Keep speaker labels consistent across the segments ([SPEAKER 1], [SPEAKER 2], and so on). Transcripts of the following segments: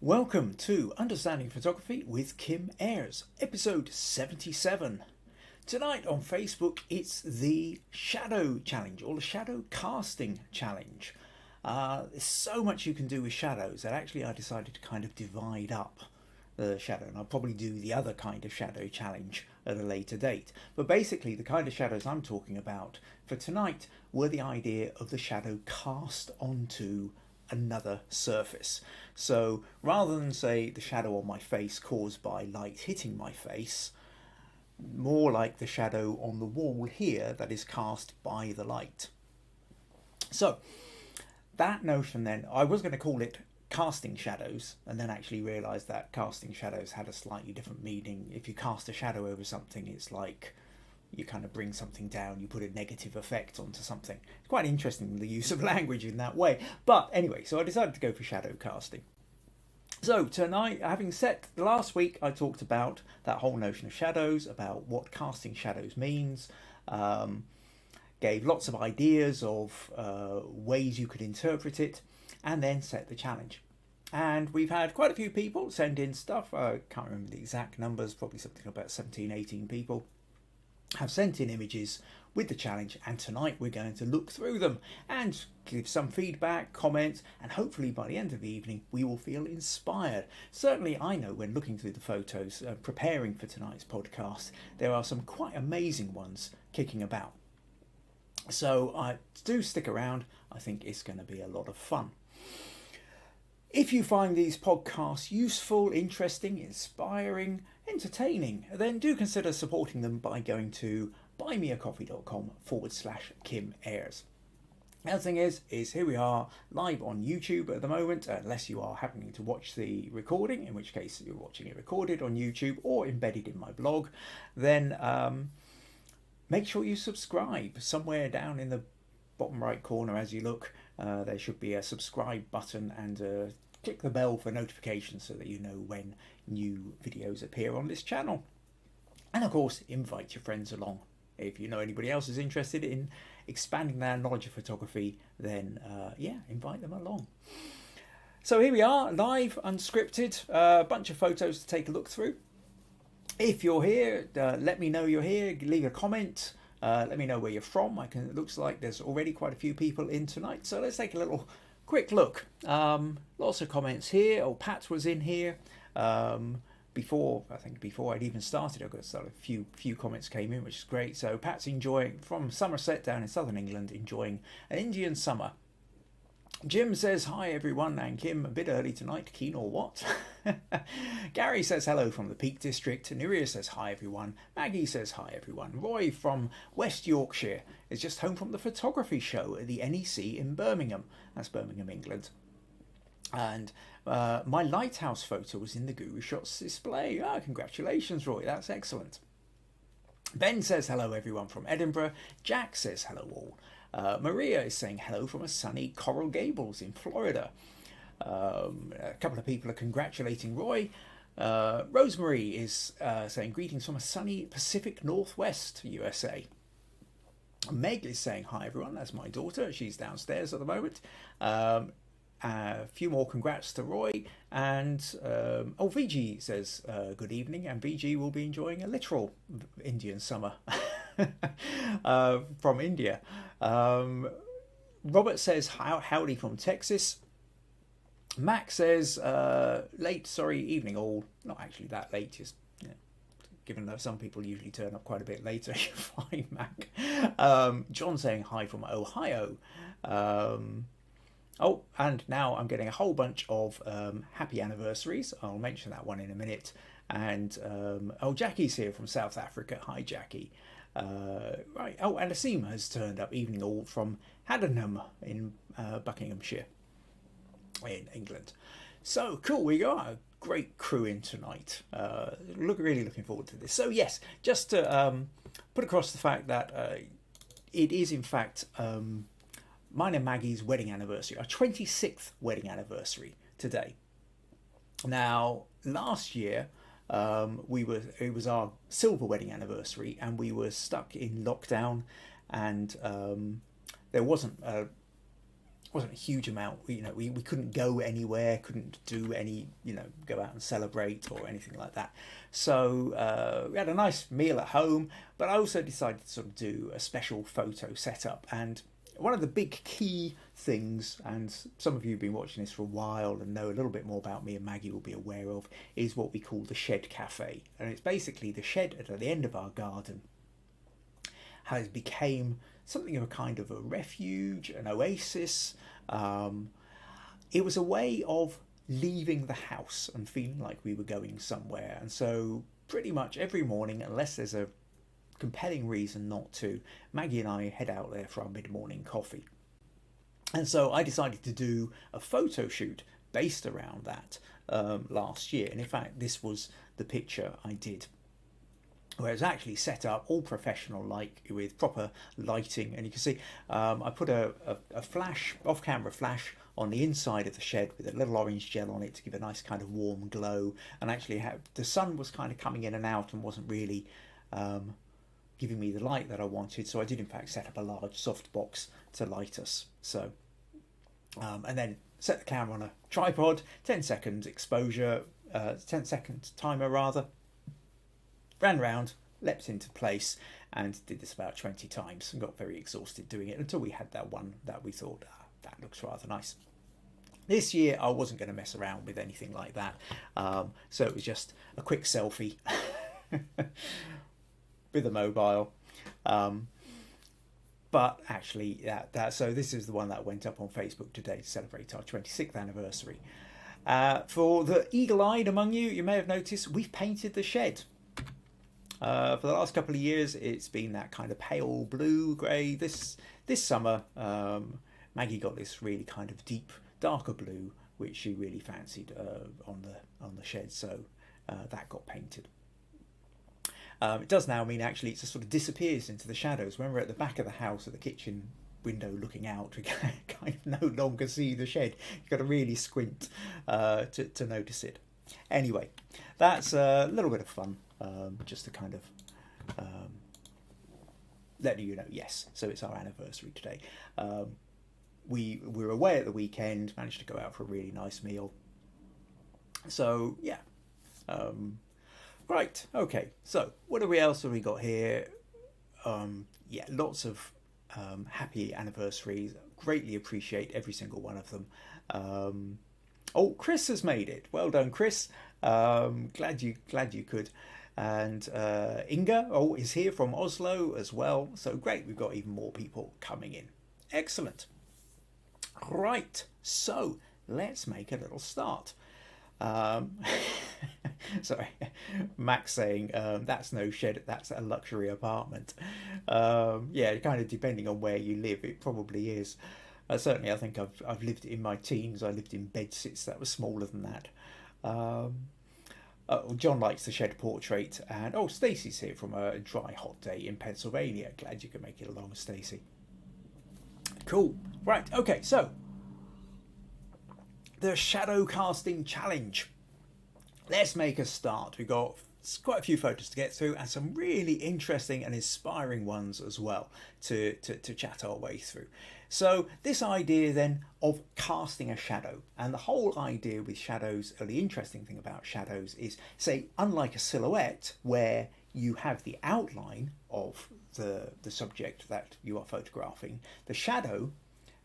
[SPEAKER 1] Welcome to Understanding Photography with Kim Ayres, episode 77. Tonight on Facebook, it's the shadow challenge or the shadow casting challenge. There's so much you can do with shadows that actually I decided to kind of divide up the shadow, and I'll probably do the other kind of shadow challenge at a later date. But basically, the kind of shadows I'm talking about for tonight were the idea of the shadow cast onto another surface. So rather than say the shadow on my face caused by light hitting my face, more like the shadow on the wall here that is cast by the light. So that notion then, I was going to call it casting shadows, and then actually realised that casting shadows had a slightly different meaning. If you cast a shadow over something, it's like you kind of bring something down, you put a negative effect onto something. It's quite interesting, the use of language in that way. But anyway, so I decided to go for shadow casting. So tonight, having set last week, I talked about that whole notion of shadows, about what casting shadows means, gave lots of ideas of ways you could interpret it, and then set the challenge. And we've had quite a few people send in stuff. I can't remember the exact numbers, probably something about 17, 18 people have sent in images with the challenge, and tonight we're going to look through them and give some feedback, comments, and hopefully by the end of the evening we will feel inspired. Certainly I know when looking through the photos, preparing for tonight's podcast, there are some quite amazing ones kicking about. So do stick around, I think it's going to be a lot of fun. If you find these podcasts useful, interesting, inspiring, entertaining, then do consider supporting them by going to buymeacoffee.com/Kim Ayres. The other thing is here we are live on YouTube at the moment, unless you are happening to watch the recording, in which case you're watching it recorded on YouTube or embedded in my blog, then make sure you subscribe. Somewhere down in the bottom right corner as you look, there should be a subscribe button, and click the bell for notifications so that you know when new videos appear on this channel. And of course, invite your friends along. If you know anybody else is interested in expanding their knowledge of photography, then invite them along. So here we are, live, unscripted, a bunch of photos to take a look through. If you're here, let me know you're here, leave a comment. Let me know where you're from. It looks like there's already quite a few people in tonight, so let's take a little quick look. Lots of comments here. Oh, Pat was in here before I'd even started. I got a few comments came in, which is great. So Pat's enjoying, from Somerset down in southern England, enjoying an Indian summer. Jim says hi everyone, and Kim, a bit early tonight, keen or what? Garry says hello from the Peak District. Nurije says hi everyone. Maggie says hi everyone. Roy from West Yorkshire is just home from the photography show at the NEC in Birmingham. That's Birmingham, England. And my lighthouse photo was in the Guru Shots display. Congratulations, Roy, that's excellent. Ben says hello everyone from Edinburgh. Jack says hello all. Maria is saying hello from a sunny Coral Gables in Florida. A couple of people are congratulating Roy. Rosemary is saying greetings from a sunny Pacific Northwest, USA. Meg is saying hi everyone, that's my daughter, she's downstairs at the moment. A few more congrats to Roy, and Viji says good evening, and Viji will be enjoying a literal Indian summer from India. Robert says howdy from Texas. Mac says evening all. Not actually that late, just given that some people usually turn up quite a bit later. You're fine, Mac. John saying hi from Ohio. And now I'm getting a whole bunch of happy anniversaries. I'll mention that one in a minute. And Jacqui's here from South Africa. Hi, Jacqui. Right. And Asim has turned up, evening all, from Haddenham in Buckinghamshire in England. So cool, we got a great crew in tonight. Really looking forward to this. So yes, just to put across the fact that it is in fact mine and Maggie's wedding anniversary, our 26th wedding anniversary today. Now, last year it was our silver wedding anniversary, and we were stuck in lockdown, and there wasn't wasn't a huge amount. We couldn't go anywhere, couldn't do any, go out and celebrate or anything like that. So we had a nice meal at home, but I also decided to sort of do a special photo setup. And one of the big key things, and some of you have been watching this for a while and know a little bit more about me, and Maggie will be aware of, is what we call the shed cafe. And it's basically the shed at the end of our garden has became something of a kind of a refuge, an oasis. It was a way of leaving the house and feeling like we were going somewhere. And so pretty much every morning, unless there's a compelling reason not to, Maggie and I head out there for our mid-morning coffee. And so I decided to do a photo shoot based around that last year. And in fact, this was the picture I did, where it's actually set up all professional, like with proper lighting. And you can see I put a flash, off-camera flash, on the inside of the shed with a little orange gel on it to give a nice kind of warm glow. And actually the sun was kind of coming in and out and wasn't really giving me the light that I wanted. So I did in fact set up a large softbox to light us. So and then set the camera on a tripod, 10 seconds exposure, 10 second timer rather. Ran round, leapt into place, and did this about 20 times and got very exhausted doing it until we had that one that we thought, that looks rather nice. This year I wasn't going to mess around with anything like that, so it was just a quick selfie with a mobile. But actually, so this is the one that went up on Facebook today to celebrate our 26th anniversary. For the eagle-eyed among you, you may have noticed we've painted the shed. For the last couple of years, it's been that kind of pale blue grey. This summer, Maggie got this really kind of deep, darker blue, which she really fancied on the shed. So that got painted. It does now mean actually it just sort of disappears into the shadows. When we're at the back of the house at the kitchen window looking out, we kind of no longer see the shed. You've got to really squint to notice it. Anyway, that's a little bit of fun. Just to kind of let you know, yes, so it's our anniversary today. We were away at the weekend, managed to go out for a really nice meal. So yeah, right, okay, so what else have we got here? Yeah, lots of happy anniversaries. Greatly appreciate every single one of them. Oh, Chris has made it. Well done, Chris. Glad you could. And Inga is here from Oslo as well. So great, we've got even more people coming in. Excellent. Right, so let's make a little start. Sorry, Max saying that's no shed, that's a luxury apartment. Yeah, kind of depending on where you live, it probably is. Certainly, I think I've lived in my teens. I lived in bedsits that were smaller than that. John likes the shed portrait, and Stacey's here from a dry, hot day in Pennsylvania. Glad you could make it along, Stacey. Cool. Right. Okay. So the shadow casting challenge. Let's make a start. We've got quite a few photos to get through, and some really interesting and inspiring ones as well to chat our way through. So this idea then of casting a shadow, and the whole idea with shadows, or the interesting thing about shadows is, say, unlike a silhouette where you have the outline of the subject that you are photographing, the shadow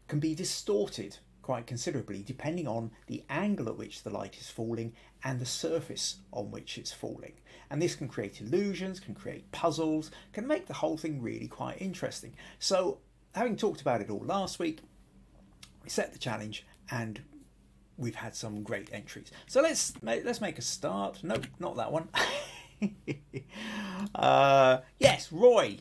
[SPEAKER 1] can be distorted quite considerably depending on the angle at which the light is falling and the surface on which it's falling. And this can create illusions, can create puzzles, can make the whole thing really quite interesting. So having talked about it all last week, we set the challenge and we've had some great entries. So let's make a start. Nope, not that one. Yes, Roy.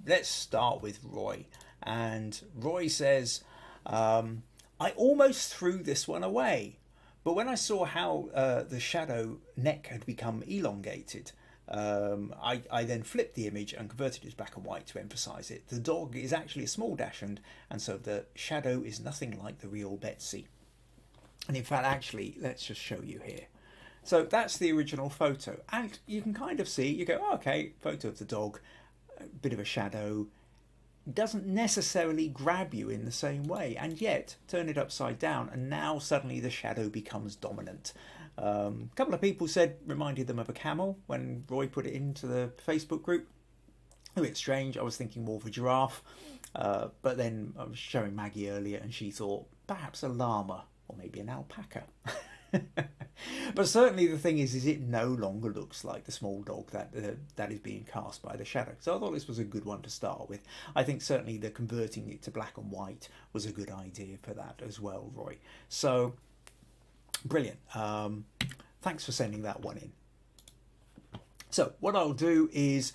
[SPEAKER 1] Let's start with Roy. And Roy says, I almost threw this one away, but when I saw how the shadow neck had become elongated, I then flipped the image and converted it to black and white to emphasise it. The dog is actually a small dachshund, and so the shadow is nothing like the real Betsy. And in fact, actually, let's just show you here. So that's the original photo, and you can kind of see, you go, oh, okay, photo of the dog, a bit of a shadow. doesn't necessarily grab you in the same way, and yet turn it upside down and now suddenly the shadow becomes dominant. A couple of people said reminded them of a camel when Roy put it into the Facebook group. A bit strange. I was thinking more of a giraffe, but then I was showing Maggie earlier and she thought perhaps a llama or maybe an alpaca. But certainly the thing is it no longer looks like the small dog that is being cast by the shadow. So I thought this was a good one to start with. I think certainly the converting it to black and white was a good idea for that as well, Roy. So brilliant. Thanks for sending that one in. So what I'll do is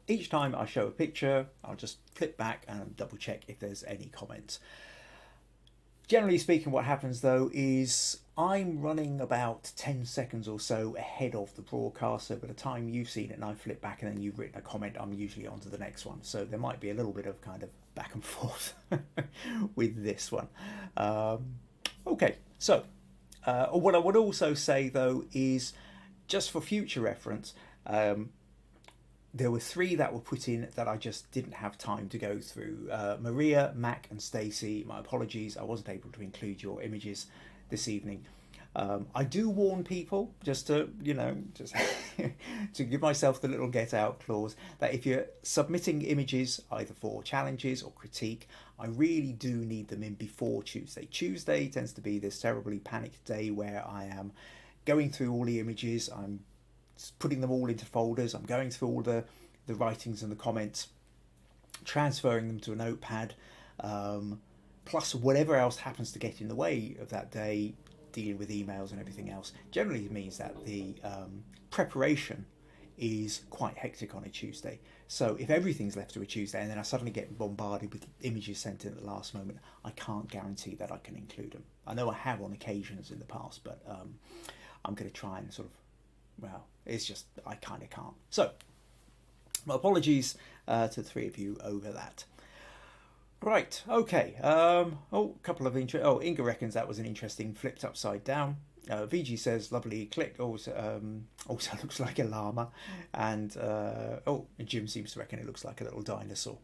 [SPEAKER 1] each time I show a picture, I'll just flip back and double check if there's any comments. Generally speaking, what happens though is I'm running about 10 seconds or so ahead of the broadcast. So by the time you've seen it and I flip back and then you've written a comment, I'm usually on to the next one. So there might be a little bit of kind of back and forth with this one. Okay, so what I would also say though is just for future reference, there were 3 that were put in that I just didn't have time to go through. Maria, Mac and Stacey, my apologies, I wasn't able to include your images this evening. I do warn people, just to, just to give myself the little get out clause, that if you're submitting images either for challenges or critique, I really do need them in before Tuesday. Tuesday tends to be this terribly panicked day where I am going through all the images, I'm putting them all into folders, I'm going through all the writings and the comments, transferring them to a notepad, plus whatever else happens to get in the way of that day, dealing with emails and everything else. Generally means that the preparation is quite hectic on a Tuesday. So if everything's left to a Tuesday and then I suddenly get bombarded with images sent in at the last moment, I can't guarantee that I can include them. I know I have on occasions in the past, but I'm going to try and sort of, well, it's just, I kind of can't. So, my apologies to the 3 of you over that. Right, okay. A couple of Inga reckons that was an interesting flipped upside down. Viji says, lovely click, also looks like a llama. And, Jim seems to reckon it looks like a little dinosaur.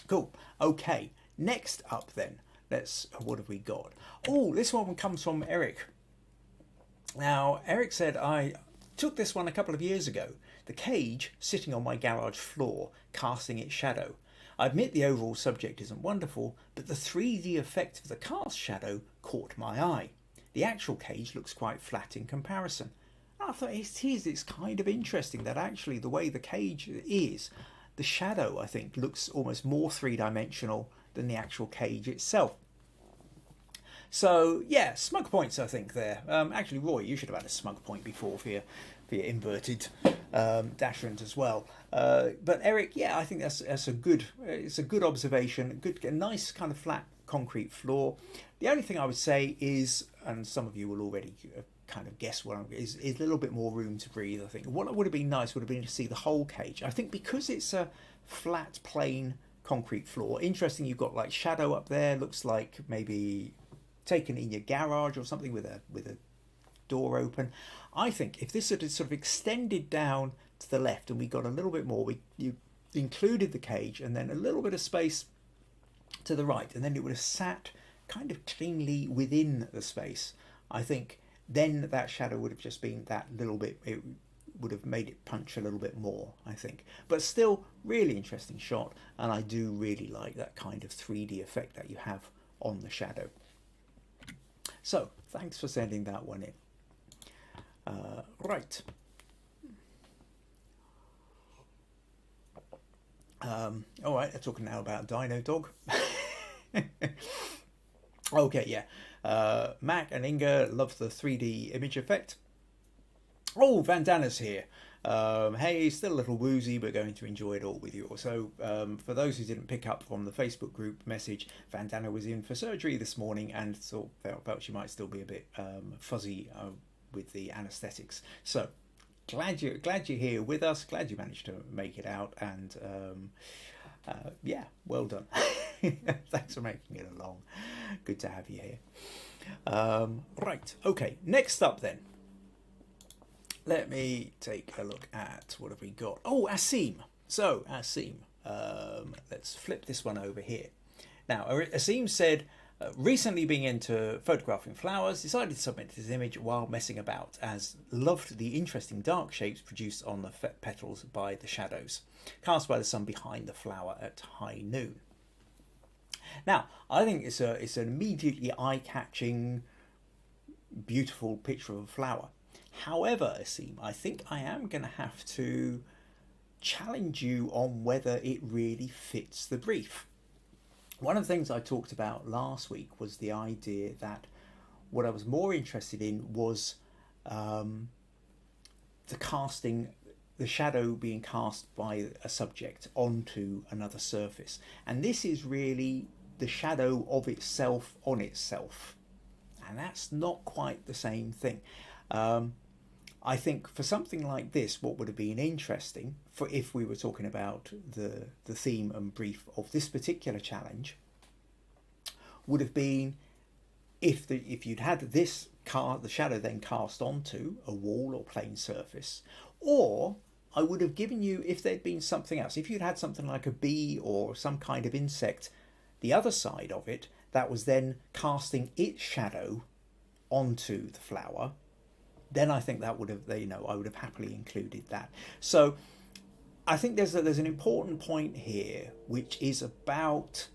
[SPEAKER 1] Cool, okay. Next up then, what have we got? Oh, this one comes from Erich. Now, Erich said, I took this one a couple of years ago. The cage sitting on my garage floor, casting its shadow. I admit the overall subject isn't wonderful, but the 3D effect of the cast shadow caught my eye. The actual cage looks quite flat in comparison. And I thought, it's kind of interesting that actually the way the cage is, the shadow, I think, looks almost more three-dimensional than the actual cage itself. So yeah, smug points I think there. Actually, Roy, you should have had a smug point before for your inverted dashrant as well. But Erich, yeah, I think that's a good observation. A nice kind of flat concrete floor. The only thing I would say is, and some of you will already kind of guess what is a little bit more room to breathe. I think what would have been nice would have been to see the whole cage. I think because it's a flat, plain concrete floor. Interesting, you've got like shadow up there. Looks like maybe taken in your garage or something with a door open. I think if this had sort of extended down to the left and we got a little bit more, you included the cage and then a little bit of space to the right, and then it would have sat kind of cleanly within the space. I think then that shadow would have just been that little bit, it would have made it punch a little bit more, I think. But still, really interesting shot, and I do really like that kind of 3D effect that you have on the shadow. So, thanks for sending that one in. Right. All right, I'm talking now about Dino Dog. Okay, yeah. Mac and Inga love the 3D image effect. Oh, Vandana's here. Hey, still a little woozy, but going to enjoy it all with you. So, for those who didn't pick up from the Facebook group message, Vandana was in for surgery this morning and felt she might still be a bit fuzzy with the anaesthetics. So, glad you're here with us. Glad you managed to make it out, and yeah, well done. Thanks for making it along. Good to have you here. Right, okay. Next up, then. Let me take a look at what have we got. Oh, Asim. So, Asim, Let's flip this one over here. Now, Asim said, recently being into photographing flowers, decided to submit this image while messing about, as loved the interesting dark shapes produced on the petals by the shadows cast by the sun behind the flower at high noon. Now, I think it's an immediately eye-catching, beautiful picture of a flower. However, Asim, I think I am going to have to challenge you on whether it really fits the brief. One of the things I talked about last week was the idea that what I was more interested in was the casting, the shadow being cast by a subject onto another surface. And this is really the shadow of itself on itself. And that's not quite the same thing. I think for something like this, what would have been interesting, for if we were talking about the theme and brief of this particular challenge, would have been if you'd had this the shadow then cast onto a wall or plane surface, or I would have given you, if there'd been something else, if you'd had something like a bee or some kind of insect, the other side of it, that was then casting its shadow onto the flower, then I think that would have, I would have happily included that. So I think there's an important point here, which is about,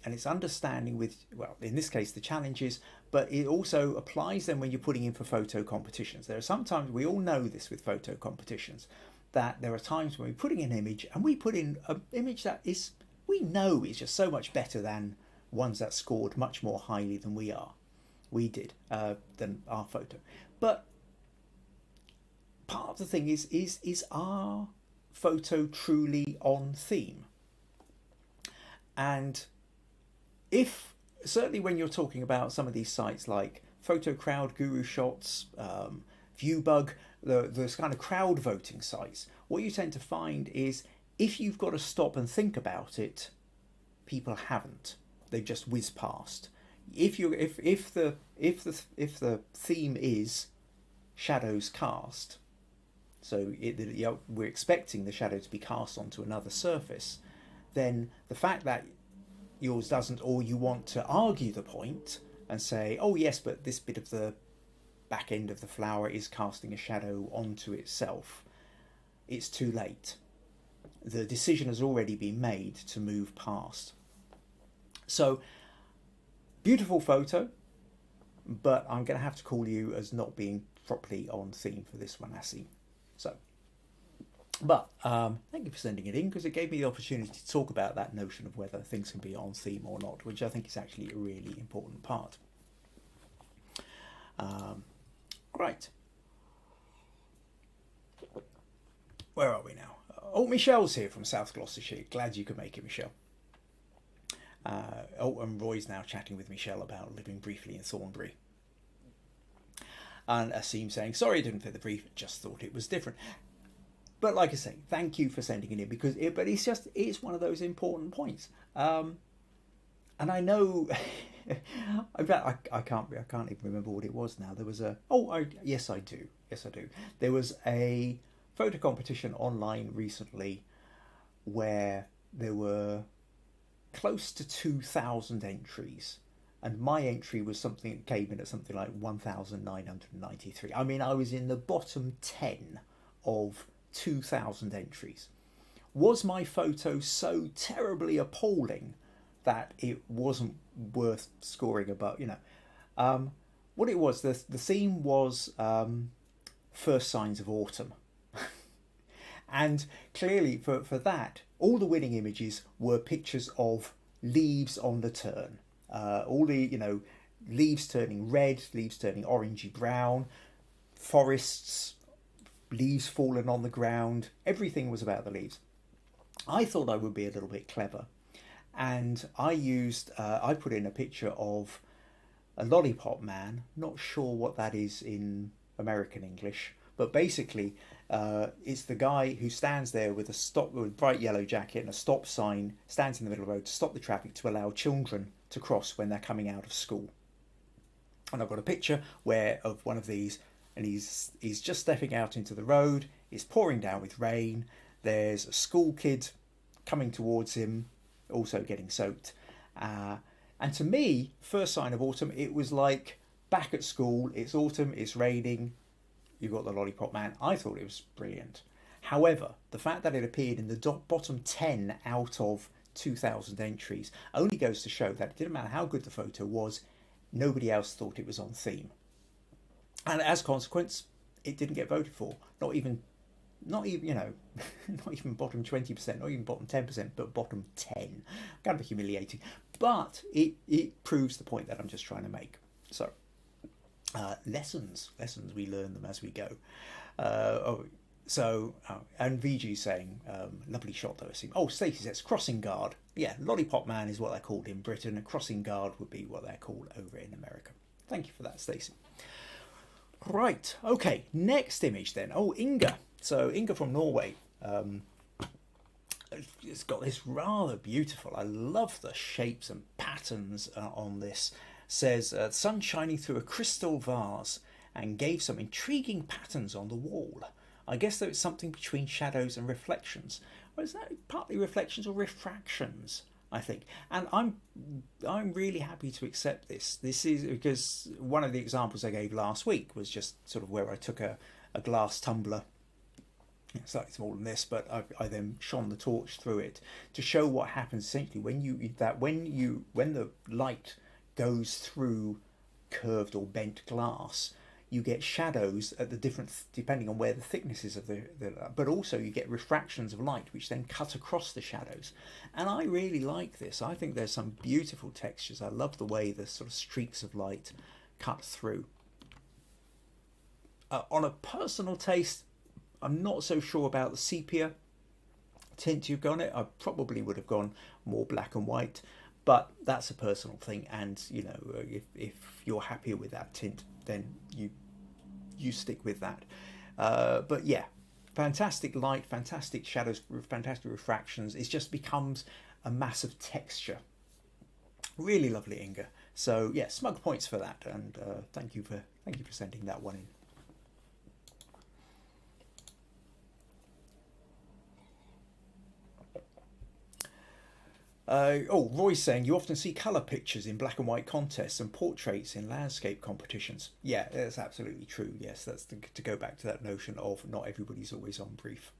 [SPEAKER 1] and it's understanding with, well, in this case, the challenges, but it also applies then when you're putting in for photo competitions. There are sometimes, we all know this with photo competitions, that there are times when we're putting an image and we put in an image that is, we know is just so much better than ones that scored much more highly than we did, than our photo. But part of the thing is our photo truly on theme? And if, certainly when you're talking about some of these sites like Photo Crowd, Guru Shots, Viewbug, those kind of crowd voting sites, what you tend to find is if you've got to stop and think about it, people haven't. They've just whizzed past. If the theme is shadows cast, so we're expecting the shadow to be cast onto another surface, then the fact that yours doesn't, or you want to argue the point and say, oh yes, but this bit of the back end of the flower is casting a shadow onto itself, it's too late. The decision has already been made to move past. So, beautiful photo, but I'm going to have to call you as not being properly on theme for this one, Asi. So, but thank you for sending it in, because it gave me the opportunity to talk about that notion of whether things can be on theme or not, which I think is actually a really important part. Great. Where are we now? Oh, Michelle's here from South Gloucestershire. Glad you could make it, Michelle. And Roy's now chatting with Michelle about living briefly in Thornbury. And Asim saying, sorry I didn't fit the brief, just thought it was different. But like I say, thank you for sending it in, because it's one of those important points. And I know, in fact, I can't even remember what it was now. There was yes I do. There was a photo competition online recently where there were close to 2,000 entries, and my entry was something that came in at something like 1,993. I mean, I was in the bottom 10 of 2,000 entries. Was my photo so terribly appalling that it wasn't worth scoring above? What it was, the theme was first signs of autumn. And clearly for that, all the winning images were pictures of leaves on the turn. All the, leaves turning red, leaves turning orangey brown, forests, leaves falling on the ground. Everything was about the leaves. I thought I would be a little bit clever. And I put in a picture of a lollipop man. Not sure what that is in American English, but basically it's the guy who stands there with a bright yellow jacket and a stop sign, stands in the middle of the road to stop the traffic to allow children to cross when they're coming out of school. And I've got a picture of one of these, and he's just stepping out into the road. It's pouring down with rain. There's a school kid coming towards him, also getting soaked. And to me, first sign of autumn, it was like back at school, it's autumn, it's raining, you've got the Lollipop Man. I thought it was brilliant. However, the fact that it appeared in the bottom 10 out of 2,000 entries only goes to show that it didn't matter how good the photo was, nobody else thought it was on theme. And as a consequence, it didn't get voted for. Not even not even bottom 20%, not even bottom 10%, but bottom 10. Kind of humiliating. But it proves the point that I'm just trying to make. So, lessons, we learn them as we go. And Viji saying, lovely shot though, I see. Oh, Stacey says, crossing guard. Yeah, Lollipop Man is what they're called in Britain. A crossing guard would be what they're called over in America. Thank you for that, Stacey. Right, okay, next image then. Oh, Inga. So Inga from Norway. It's got this rather beautiful, I love the shapes and patterns on this. Says, sun shining through a crystal vase and gave some intriguing patterns on the wall. I guess there was something between shadows and reflections. Or is that partly reflections or refractions, I think. And I'm really happy to accept this. This is because one of the examples I gave last week was just sort of where I took a glass tumbler, slightly smaller than this, but I then shone the torch through it to show what happens essentially when the light goes through curved or bent glass. You get shadows at the different, depending on where the thickness is of the but also you get refractions of light which then cut across the shadows. And I really like this. I think there's some beautiful textures. I love the way the sort of streaks of light cut through. On a personal taste, I'm not so sure about the sepia tint you've gone it. I probably would have gone more black and white, but that's a personal thing. And you know, if you're happier with that tint, then you stick with that. But yeah, fantastic light, fantastic shadows, fantastic refractions. It just becomes a mass of texture. Really lovely, Inga. So yeah, smug points for that, and thank you for sending that one in. Roy's saying you often see colour pictures in black and white contests and portraits in landscape competitions. Yeah, that's absolutely true. Yes, that's to go back to that notion of not everybody's always on brief.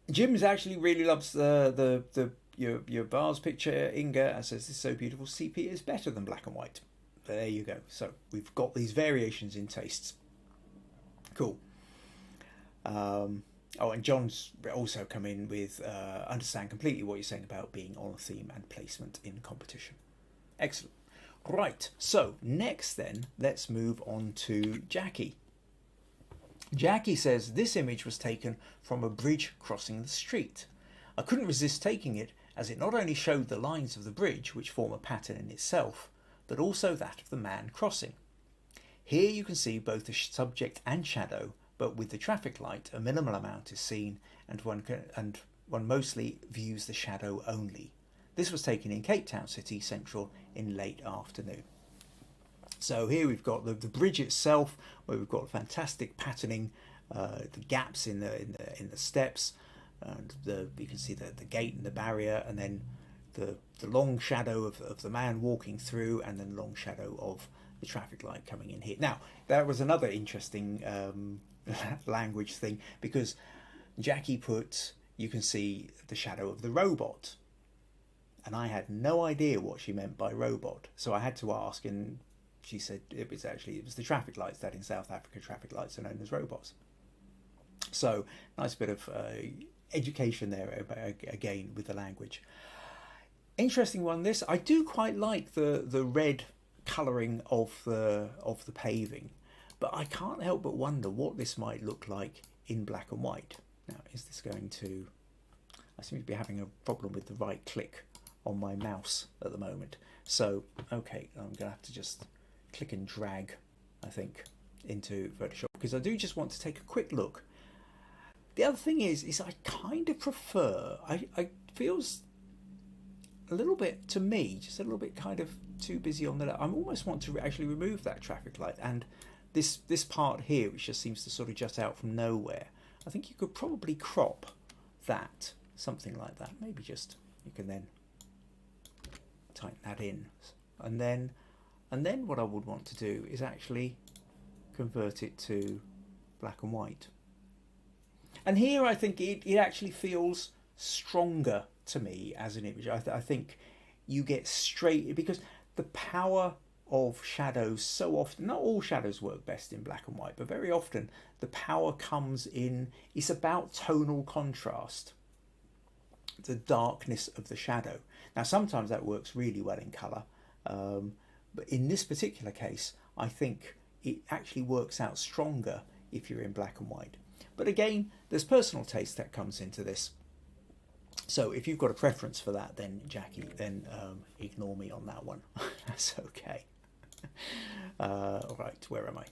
[SPEAKER 1] Jim's actually really loves your vase picture, Inga, and says this is so beautiful. Sepia is better than black and white. There you go. So we've got these variations in tastes. Cool. And John's also come in with understand completely what you're saying about being on theme and placement in competition. Excellent. Right, so next then, let's move on to Jacqui. Jacqui says this image was taken from a bridge crossing the street. I couldn't resist taking it as it not only showed the lines of the bridge, which form a pattern in itself, but also that of the man crossing. Here you can see both the subject and shadow, but with the traffic light, a minimal amount is seen, and one mostly views the shadow only. This was taken in Cape Town City Central in late afternoon. So here we've got the bridge itself, where we've got fantastic patterning, the gaps in the steps, and you can see the gate and the barrier, and then the long shadow of the man walking through, and then the long shadow of the traffic light coming in here. Now, that was another interesting language thing, because Jacqui put, you can see the shadow of the robot, and I had no idea what she meant by robot, so I had to ask, and she said it was the traffic lights, that in South Africa traffic lights are known as robots. So nice bit of education there again with the language. Interesting one, this. I do quite like the red colouring of the paving, but I can't help but wonder what this might look like in black and white. Now, is this going to... I seem to be having a problem with the right click on my mouse at the moment. So, okay, I'm going to have to just click and drag, I think, into Photoshop, because I do just want to take a quick look. The other thing is I kind of prefer... I feels a little bit, to me, just a little bit kind of too busy on the left. I almost want to actually remove that traffic light, and this part here, which just seems to sort of jut out from nowhere, I think you could probably crop that, something like that. Maybe just, you can then tighten that in. And then what I would want to do is actually convert it to black and white. And here I think it actually feels stronger to me as an image. I think you get straight, because the power of shadows so often, not all shadows work best in black and white, but very often the power comes in, it's about tonal contrast, the darkness of the shadow. Now sometimes that works really well in colour, but in this particular case I think it actually works out stronger if you're in black and white. But again, there's personal taste that comes into this. So if you've got a preference for that, then Jacqui, then ignore me on that one. That's okay. All right, where am I?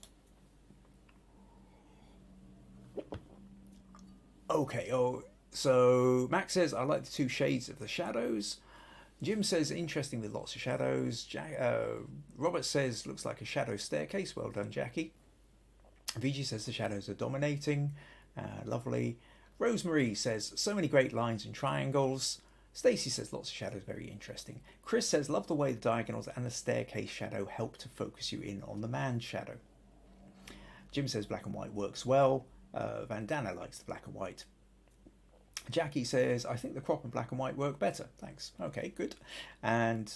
[SPEAKER 1] Okay, so Max says, I like the two shades of the shadows. Jim says, interesting with lots of shadows. Robert says, looks like a shadow staircase. Well done, Jacqui. Viji says the shadows are dominating. Lovely. Rosemary says, so many great lines and triangles. Stacey says, lots of shadows, very interesting. Chris says, love the way the diagonals and the staircase shadow help to focus you in on the man's shadow. Jim says, black and white works well. Vandana likes the black and white. Jacqui says, I think the crop and black and white work better. Thanks. Okay, good. And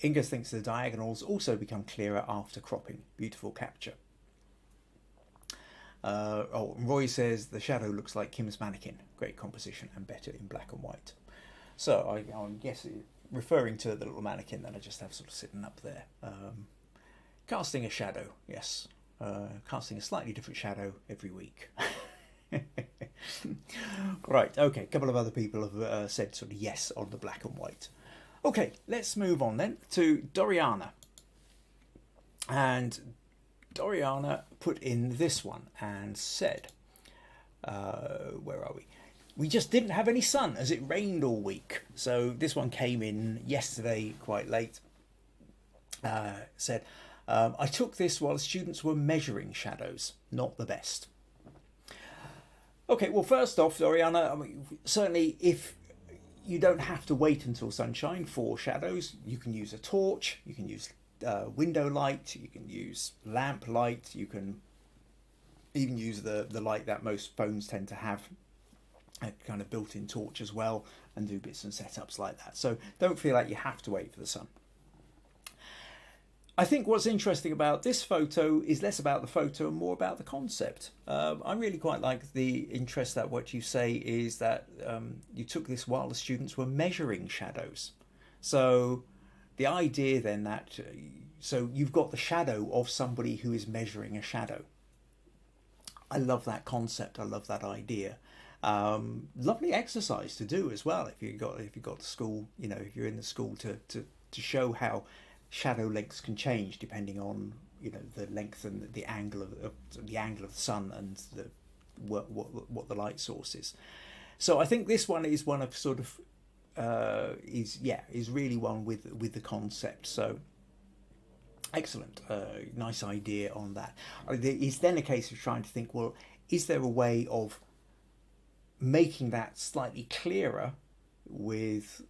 [SPEAKER 1] Inga thinks the diagonals also become clearer after cropping. Beautiful capture. Roy says the shadow looks like Kim's mannequin. Great composition and better in black and white. So I'm guessing, referring to the little mannequin that I just have sort of sitting up there. Casting a shadow, yes. Casting a slightly different shadow every week. Right, okay, a couple of other people have said sort of yes on the black and white. Okay, let's move on then to Doriana. And Doriana put in this one and said, where are we? We just didn't have any sun as it rained all week. So this one came in yesterday quite late. Said, I took this while students were measuring shadows. Not the best. Okay, well, first off, Doriana, I mean, certainly if you don't have to wait until sunshine for shadows, you can use a torch, you can use window light, you can use lamp light, you can even use the light that most phones tend to have, a kind of built-in torch as well, and do bits and setups like that. So don't feel like you have to wait for the sun. I think what's interesting about this photo is less about the photo and more about the concept. I really quite like the interest that what you say is that you took this while the students were measuring shadows. So the idea then that, so you've got the shadow of somebody who is measuring a shadow. I love that concept. I love that idea. Lovely exercise to do as well. If you've got the school, you know, if you're in the school to show how shadow lengths can change depending on, you know, the length and the angle of the sun and what the light source is. So I think this one is one of sort of is really one with the concept. So excellent, nice idea on that. It's then a case of trying to think, well, is there a way of making that slightly clearer with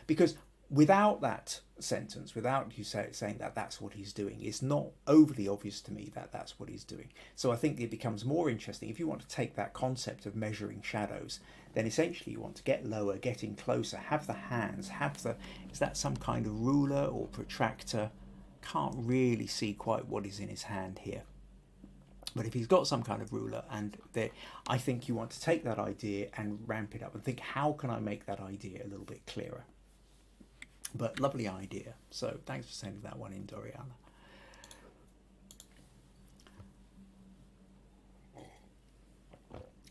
[SPEAKER 1] because without that sentence, without you saying that that's what he's doing, it's not overly obvious to me that that's what he's doing. So I think it becomes more interesting if you want to take that concept of measuring shadows, then essentially you want to get lower, get in closer, have the hands, is that some kind of ruler or protractor? Can't really see quite what is in his hand here. But if he's got some kind of ruler, and I think you want to take that idea and ramp it up and think, how can I make that idea a little bit clearer? But lovely idea. So thanks for sending that one in, Doriana.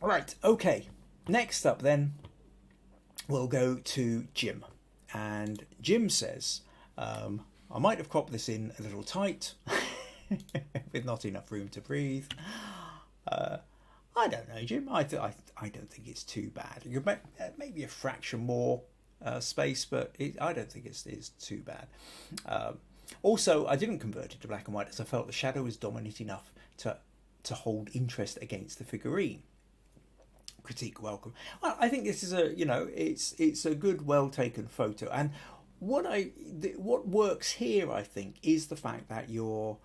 [SPEAKER 1] All right, okay. Next up then, we'll go to Jim. And Jim says, I might have cropped this in a little tight with not enough room to breathe. I don't know, Jim. I don't think it's too bad. Maybe a fraction more space, but I don't think it's too bad. Also, I didn't convert it to black and white as I felt the shadow was dominant enough to hold interest against the figurine. critique welcome. Well, I think this is a, you know, it's a good, well taken photo. And what works here, I think, is the fact that your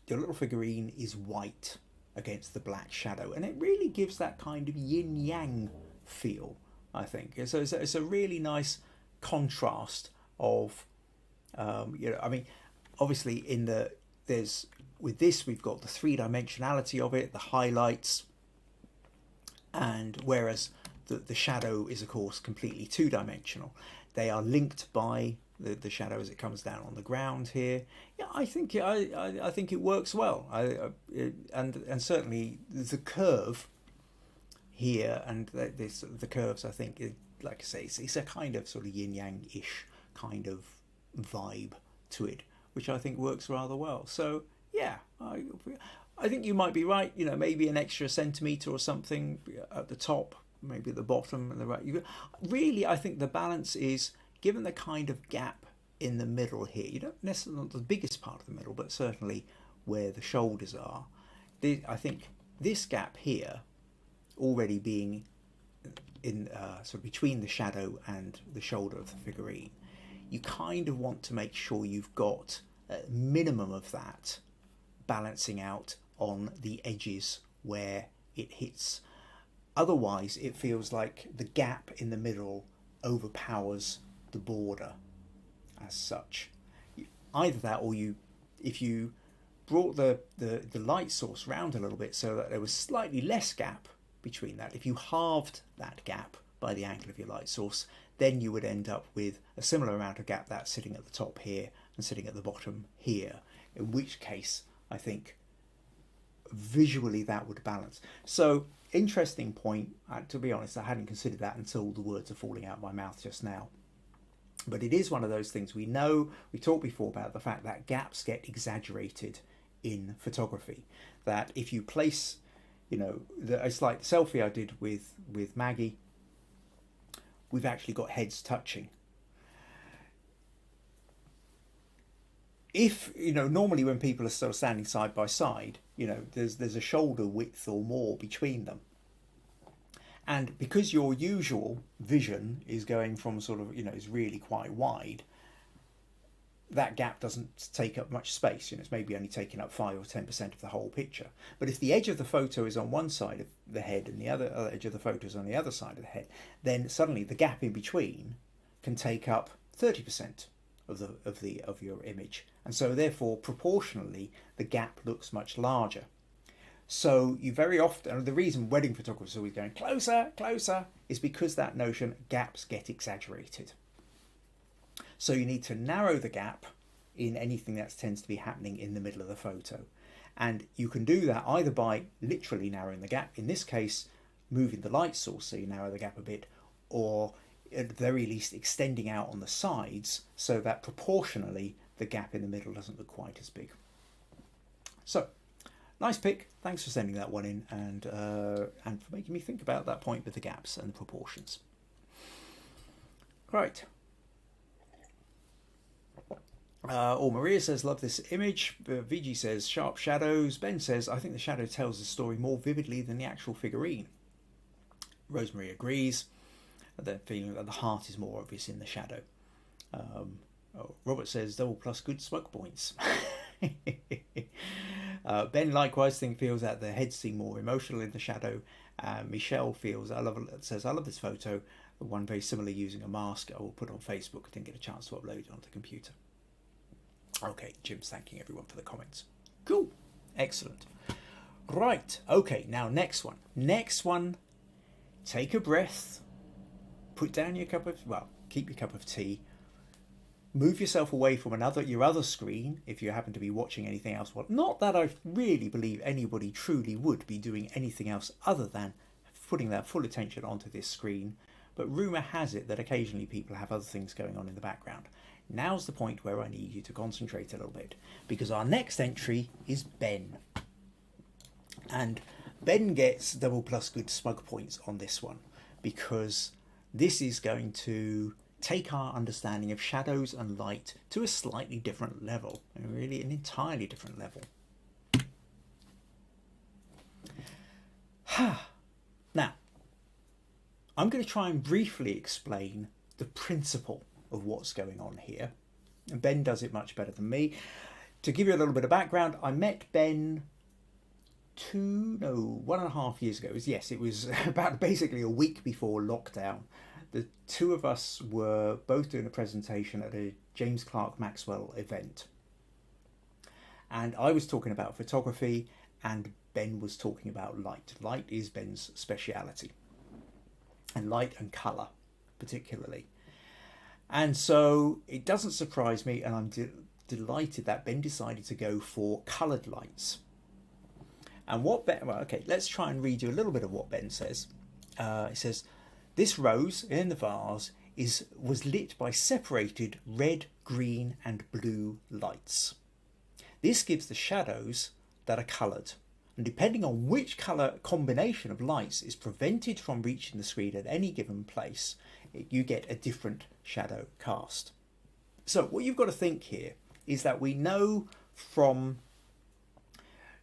[SPEAKER 1] little figurine is white against the black shadow, and it really gives that kind of yin yang feel, I think. So it's a really nice contrast of, you know, I mean, obviously with this we've got the three-dimensionality of it, the highlights, and whereas the shadow is of course completely two-dimensional. They are linked by the shadow as it comes down on the ground here. Yeah, I think it works well. And certainly the curve here and the curves, I think, like I say, it's a kind of sort of yin yang ish kind of vibe to it, which I think works rather well. So yeah, I think you might be right. You know, maybe an extra centimetre or something at the top, maybe at the bottom and the right. Really, I think the balance is, given the kind of gap in the middle here, you don't necessarily not the biggest part of the middle, but certainly where the shoulders are. I think this gap here, already being in sort of between the shadow and the shoulder of the figurine, you kind of want to make sure you've got a minimum of that balancing out on the edges where it hits. Otherwise, it feels like the gap in the middle overpowers the border as such. Either that, or if you brought the light source round a little bit so that there was slightly less gap between that, if you halved that gap by the angle of your light source, then you would end up with a similar amount of gap that's sitting at the top here and sitting at the bottom here, in which case I think visually that would balance. So interesting point. To be honest, I hadn't considered that until the words are falling out of my mouth just now. But it is one of those things we know. We talked before about the fact that gaps get exaggerated in photography. That if you place, you know, it's like the selfie I did with Maggie. We've actually got heads touching. If, you know, normally when people are sort of standing side by side, you know, there's a shoulder width or more between them. And because your usual vision is going from sort of, you know, is really quite wide, that gap doesn't take up much space. You know, it's maybe only taking up 5 or 10% of the whole picture. But if the edge of the photo is on one side of the head and the other edge of the photo is on the other side of the head, then suddenly the gap in between can take up 30% of your image, and so therefore proportionally the gap looks much larger. So you very often, and the reason wedding photographers are always going closer, closer, is because that notion gaps get exaggerated. So you need to narrow the gap in anything that tends to be happening in the middle of the photo. And you can do that either by literally narrowing the gap, in this case moving the light source so you narrow the gap a bit, or at the very least extending out on the sides so that proportionally the gap in the middle doesn't look quite as big. So nice pick, thanks for sending that one in, and for making me think about that point with the gaps and the proportions. Right. Maria says, love this image. Viji says, sharp shadows. Ben says, I think the shadow tells the story more vividly than the actual figurine. Rosemary agrees. The feeling that the heart is more obvious in the shadow. Robert says, double plus good smug points. Ben likewise feels that the heads seem more emotional in the shadow. Michelle feels, I love this photo, one very similar using a mask. I will put on Facebook. I didn't get a chance to upload it onto the computer. Okay, Jim's thanking everyone for the comments. Cool, excellent. Right, okay, now next one. Take a breath, put down your keep your cup of tea, move yourself away from your other screen if you happen to be watching anything else. Well, not that I really believe anybody truly would be doing anything else other than putting their full attention onto this screen, but rumour has it that occasionally people have other things going on in the background. Now's the point where I need you to concentrate a little bit, because our next entry is Ben. And Ben gets double plus good smug points on this one, because this is going to take our understanding of shadows and light to a slightly different level, and really an entirely different level. Now, I'm going to try and briefly explain the principle of what's going on here. And Ben does it much better than me. To give you a little bit of background, I met Ben 1.5 years ago. It was about basically a week before lockdown. The two of us were both doing a presentation at a James Clerk Maxwell event. And I was talking about photography and Ben was talking about light. Light is Ben's speciality. And light and colour particularly. And so it doesn't surprise me, and I'm delighted that Ben decided to go for coloured lights. And what Ben, let's try and read you a little bit of what Ben says. It says, this rose in the vase was lit by separated red, green and blue lights. This gives the shadows that are coloured. And depending on which colour combination of lights is prevented from reaching the screen at any given place, you get a different shadow cast. So what you've got to think here is that we know from,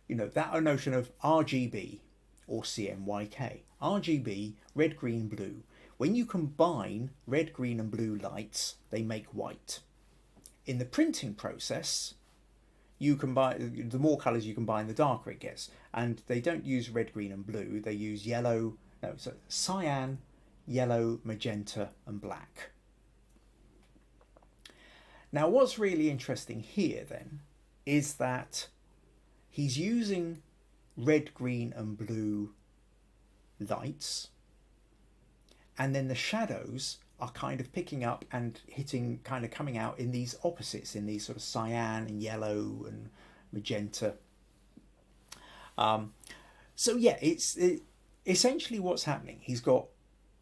[SPEAKER 1] that notion of RGB or CMYK. RGB, red, green, blue. When you combine red, green and blue lights, they make white. In the printing process, you combine, the more colours you combine, the darker it gets. And they don't use red, green and blue. They use cyan, yellow, magenta and black. Now what's really interesting here then is that he's using red, green and blue lights, and then the shadows are kind of picking up and hitting, kind of coming out in these opposites, in these sort of cyan and yellow and magenta. It's essentially what's happening. He's got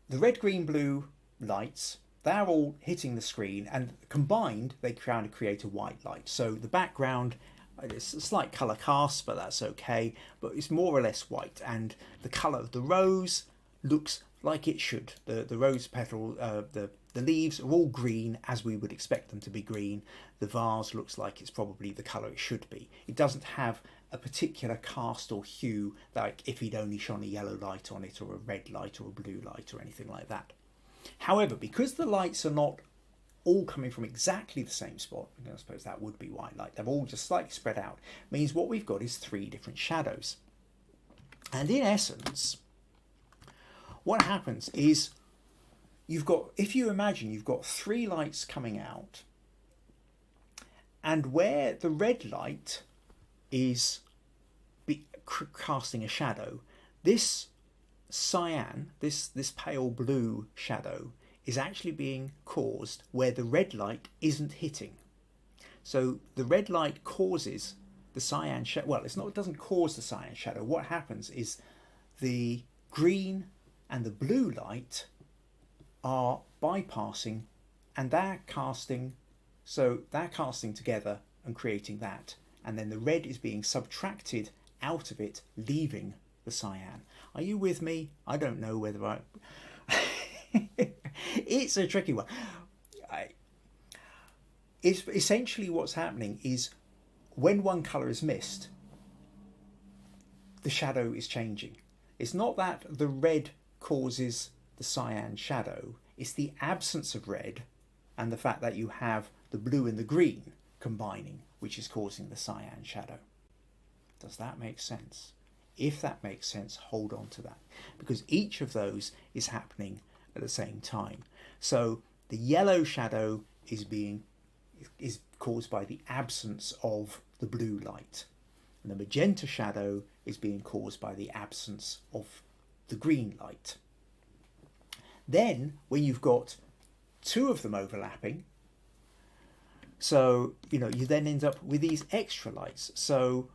[SPEAKER 1] the red, green, blue lights. They're all hitting the screen, and combined they kind of create a white light. So the background, it's a slight colour cast, but that's okay. But it's more or less white, and the colour of the rose looks like it should. The rose petal, the leaves are all green as we would expect them to be green. The vase looks like it's probably the colour it should be. It doesn't have a particular cast or hue, like if he'd only shone a yellow light on it or a red light or a blue light or anything like that. However, because the lights are not all coming from exactly the same spot, I suppose that would be white light, they're all just slightly spread out, means what we've got is 3 different shadows. And in essence, what happens is if you imagine you've got 3 lights coming out, and where the red light is casting a shadow, this cyan, this pale blue shadow is actually being caused where the red light isn't hitting. So the red light causes the cyan shadow. Well, it doesn't cause the cyan shadow. What happens is the green and the blue light are bypassing, and they're casting together and creating that, and then the red is being subtracted out of it, leaving the cyan. Are you with me? I don't know whether I it's a tricky one. It's essentially what's happening is when one colour is missed, the shadow is changing. It's not that the red causes the cyan shadow, it's the absence of red and the fact that you have the blue and the green combining which is causing the cyan shadow. Does that make sense? If that makes sense, hold on to that, because each of those is happening at the same time. So the yellow shadow is caused by the absence of the blue light, and the magenta shadow is being caused by the absence of the green light. Then when you've got 2 of them overlapping, so you then end up with these extra lights. So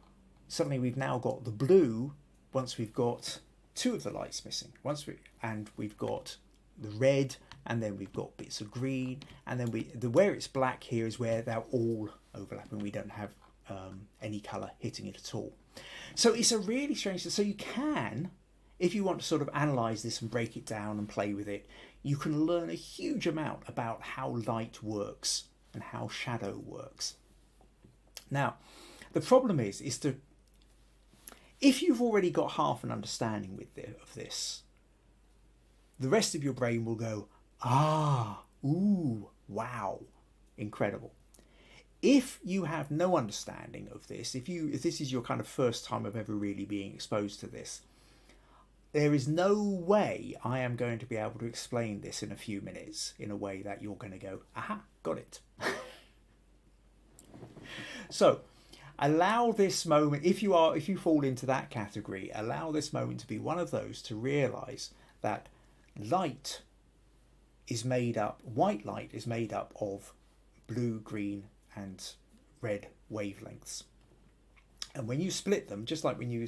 [SPEAKER 1] suddenly we've now got the blue once we've got 2 of the lights missing. We've got the red, and then we've got bits of green, and then where it's black here is where they're all overlapping. We don't have any colour hitting it at all. So it's a really strange. So you can, if you want to sort of analyse this and break it down and play with it, you can learn a huge amount about how light works and how shadow works. Now, the problem is if you've already got half an understanding of this, the rest of your brain will go, ah, ooh, wow, incredible. If you have no understanding of this, if this is your kind of first time of ever really being exposed to this, there is no way I am going to be able to explain this in a few minutes in a way that you're going to go, aha, got it. So allow this moment, if you fall into that category, allow this moment to be one of those to realize that light is made up, white light is made up of blue, green and red wavelengths. And when you split them, just like when you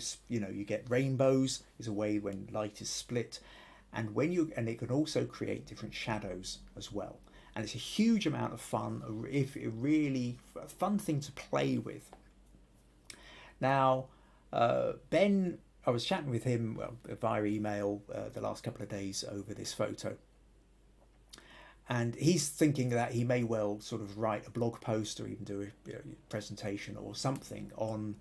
[SPEAKER 1] get rainbows is a way when light is split, and it can also create different shadows as well. And it's a huge amount of fun, a fun thing to play with. Now, Ben, I was chatting with him via email the last couple of days over this photo. And he's thinking that he may well sort of write a blog post or even do a presentation or something on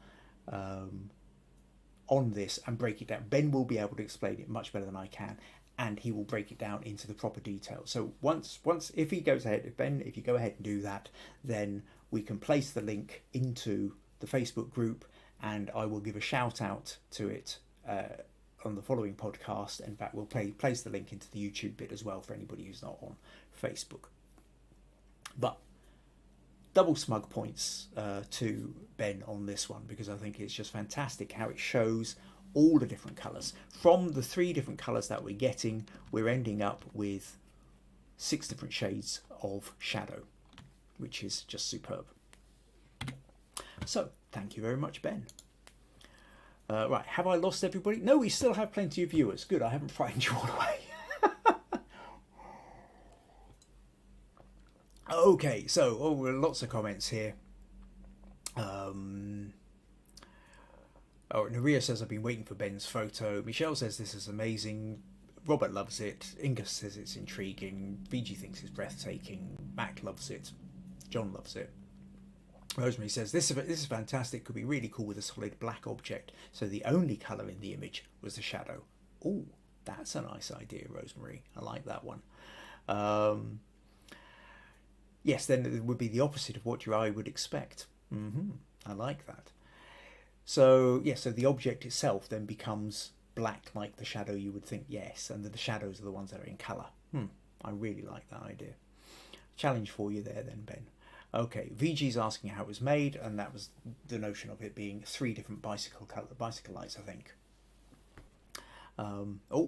[SPEAKER 1] this and break it down. Ben will be able to explain it much better than I can, and he will break it down into the proper details. So once if he goes ahead, if you go ahead and do that, then we can place the link into the Facebook group, and I will give a shout out to it on the following podcast. In fact, we'll place the link into the YouTube bit as well for anybody who's not on Facebook. But double smug points to Ben on this one, because I think it's just fantastic how it shows all the different colours. From the 3 different colours that we're getting, we're ending up with 6 different shades of shadow, which is just superb. So thank you very much, Ben. Right, have I lost everybody? No, we still have plenty of viewers. Good, I haven't frightened you all away. Okay, so lots of comments here. Nurije says, I've been waiting for Ben's photo. Michelle says, this is amazing. Robert loves it. Inga says it's intriguing. Viji thinks it's breathtaking. Mac loves it. John loves it. Rosemary says, this is fantastic. Could be really cool with a solid black object. So the only colour in the image was the shadow. Oh, that's a nice idea, Rosemary. I like that one. Yes, then it would be the opposite of what your eye would expect. I like that. So, yeah, so the object itself then becomes black like the shadow you would think, yes, and the shadows are the ones that are in colour. I really like that idea. Challenge for you there then, Ben. Okay, Viji's asking how it was made, and that was the notion of it being 3 different bicycle lights, I think.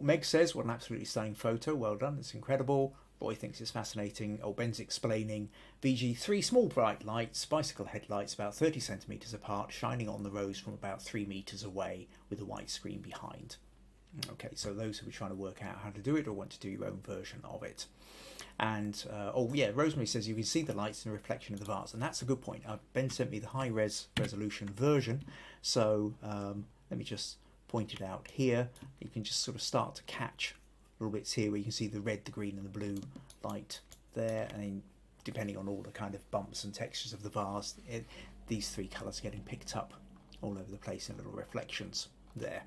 [SPEAKER 1] Meg says, what an absolutely stunning photo. Well done, it's incredible. Roy thinks it's fascinating. Ben's explaining. Viji, 3 small bright lights, bicycle headlights about 30 centimetres apart, shining on the roads from about 3 metres away with a white screen behind. Okay, so those who are trying to work out how to do it or want to do your own version of it. And, Rosemary says you can see the lights in the reflection of the vase. And that's a good point. Ben sent me the high-res resolution version. So let me just point it out here. You can just sort of start to catch little bits here where you can see the red, the green and the blue light there, and then depending on all the kind of bumps and textures of the vase, these 3 colours getting picked up all over the place in little reflections there.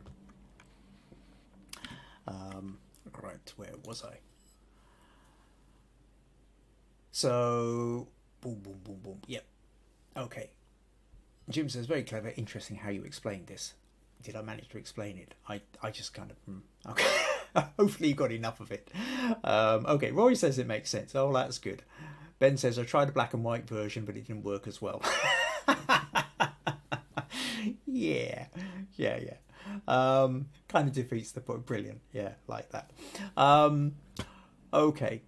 [SPEAKER 1] Right, where was I? So, boom, boom, boom, boom. Yep. Okay. Jim says, very clever, interesting how you explained this. Did I manage to explain it? I just kind of, okay. Hopefully you got enough of it. Okay, Rory says it makes sense. Oh, that's good. Ben says, I tried a black and white version, but it didn't work as well. Yeah. Kind of defeats the point. Brilliant. Yeah, like that. Okay.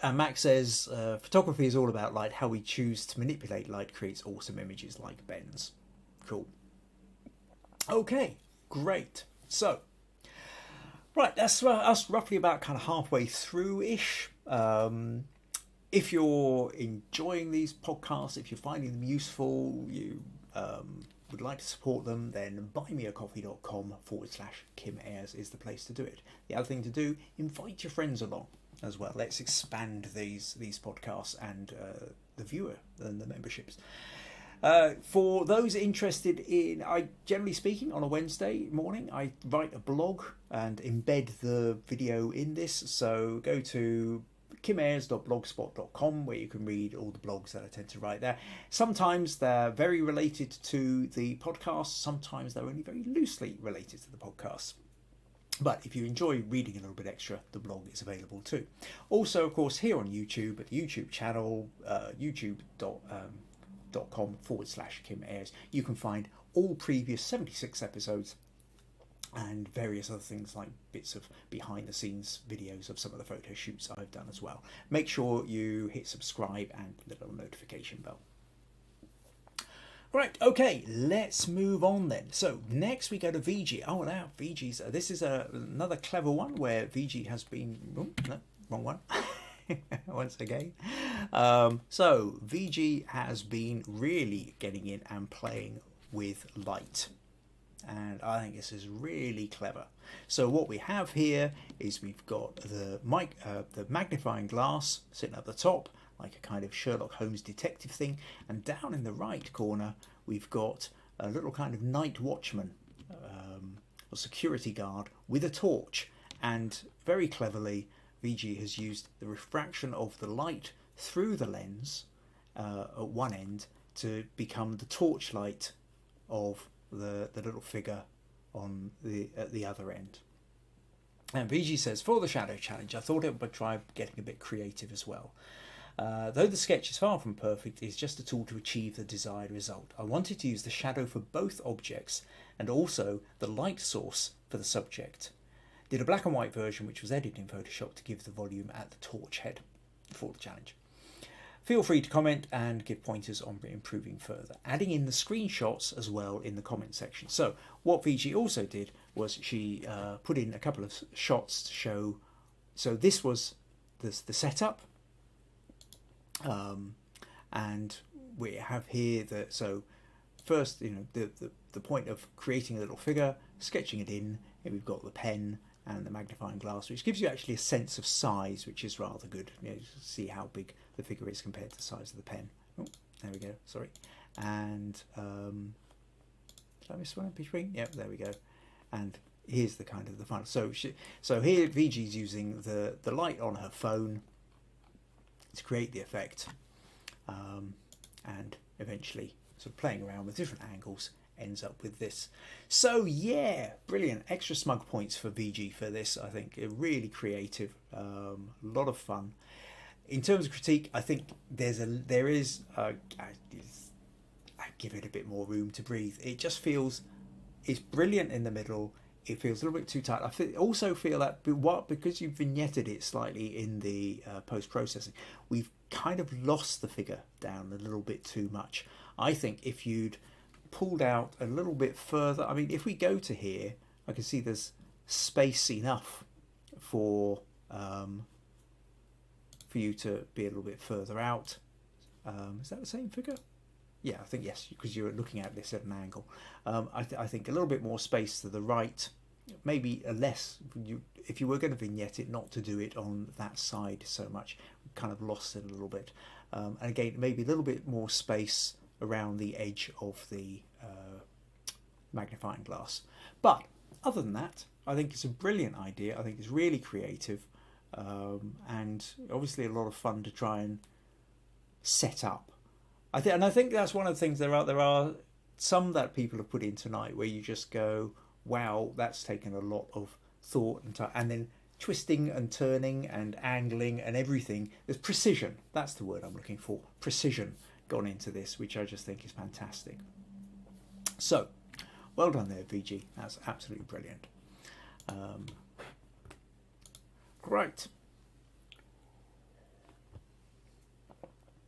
[SPEAKER 1] And Max says, photography is all about light. How we choose to manipulate light creates awesome images like Ben's. Cool. Okay, great. So, right, that's us roughly about kind of halfway through-ish. If you're enjoying these podcasts, if you're finding them useful, you would like to support them, then buymeacoffee.com/Kim Ayres is the place to do it. The other thing to do, invite your friends along as well. Let's expand these podcasts and the viewer and the memberships. For those interested in, generally speaking, on a Wednesday morning, I write a blog and embed the video in this. So go to kimayres.blogspot.com where you can read all the blogs that I tend to write there. Sometimes they're very related to the podcast, sometimes they're only very loosely related to the podcast. But if you enjoy reading a little bit extra, the blog is available too. Also, of course, here on YouTube, at the YouTube channel, youtube.com/Kim Ayres, you can find all previous 76 episodes and various other things like bits of behind the scenes videos of some of the photo shoots I've done as well. Make sure you hit subscribe and the little notification bell. Right, okay, let's move on then. So next we go to Viji. Oh, now Viji's, this is another clever one where Viji has been, oh, no, wrong one, once again. So Viji has been really getting in and playing with light. And I think this is really clever. So what we have here is we've got the magnifying glass sitting at the top, like a kind of Sherlock Holmes detective thing, and down in the right corner we've got a little kind of night watchman, or security guard with a torch, and very cleverly Viji has used the refraction of the light through the lens at one end to become the torchlight of the little figure on at the other end. And Viji says, for the shadow challenge, I thought it would try getting a bit creative as well. Though the sketch is far from perfect, it's just a tool to achieve the desired result. I wanted to use the shadow for both objects and also the light source for the subject. Did a black and white version which was edited in Photoshop to give the volume at the torch head for the challenge. Feel free to comment and give pointers on improving further, adding in the screenshots as well in the comment section. So what Viji also did was she put in a couple of shots to show, so this was the setup, and we have here that, so first, you know, the point of creating a little figure, sketching it in, and we've got the pen and the magnifying glass, which gives you actually a sense of size, which is rather good. You know, see how big the figure is compared to the size of the pen. Oh, there we go, sorry. And did I miss one in between? Yep, there we go. And here's the kind of the final. So here Viji's using the light on her phone to create the effect, and eventually sort of playing around with different angles ends up with this. So yeah, brilliant. Extra smug points for Viji for this. I think really creative, a lot of fun. In terms of critique, I think I give it a bit more room to breathe. It just feels, it's brilliant in the middle. It feels a little bit too tight. I also feel that because you've vignetted it slightly in the post-processing, we've kind of lost the figure down a little bit too much. I think if you'd pulled out a little bit further, I mean, if we go to here, I can see there's space enough for you to be a little bit further out. Is that the same figure? Yeah, I think yes, because you're looking at this at an angle. I think a little bit more space to the right, maybe a less. If you were going to vignette it, not to do it on that side so much, kind of lost it a little bit. And again, maybe a little bit more space around the edge of the magnifying glass. But other than that, I think it's a brilliant idea. I think it's really creative, and obviously a lot of fun to try and set up. I think that's one of the things. There are some that people have put in tonight where you just go, wow, that's taken a lot of thought and then twisting and turning and angling and everything. There's precision. That's the word I'm looking for. Precision gone into this, which I just think is fantastic. So, well done there, Viji. That's absolutely brilliant. Great.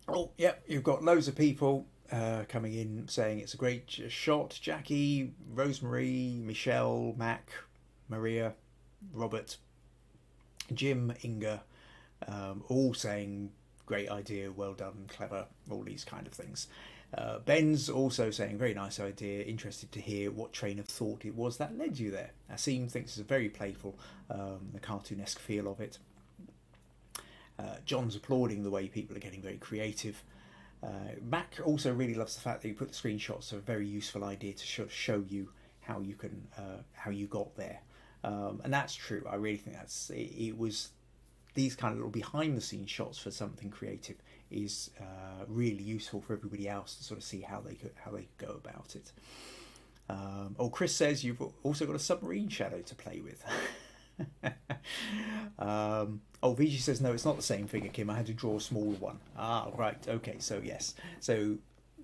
[SPEAKER 1] Oh, yeah, you've got loads of people coming in saying it's a great shot. Jacqui, Rosemary, Michelle, Mac, Maria, Robert, Jim, Inga, all saying great idea, well done, clever, all these kind of things. Ben's also saying very nice idea, interested to hear what train of thought it was that led you there. Asim thinks it's a very playful, the cartoonesque feel of it. John's applauding the way people are getting very creative. Mac also really loves the fact that you put the screenshots. So a very useful idea to show you how you can how you got there, and that's true. I really think it was these kind of little behind the scenes shots for something creative is really useful for everybody else to sort of see how they could go about it. Chris says you've also got a submarine shadow to play with. Viji says no, it's not the same figure, Kim. I had to draw a smaller one. Right, okay, so yes, so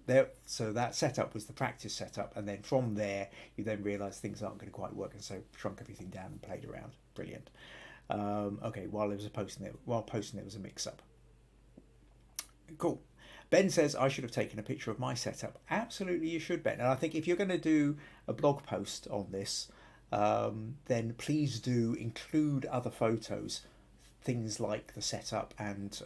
[SPEAKER 1] that setup was the practice setup, and then from there you then realise things aren't going to quite work, and so shrunk everything down and played around. Brilliant. Okay, while posting there was a mix-up. Cool. Ben says I should have taken a picture of my setup. Absolutely, you should, Ben. And I think if you're going to do a blog post on this, then please do include other photos, things like the setup, and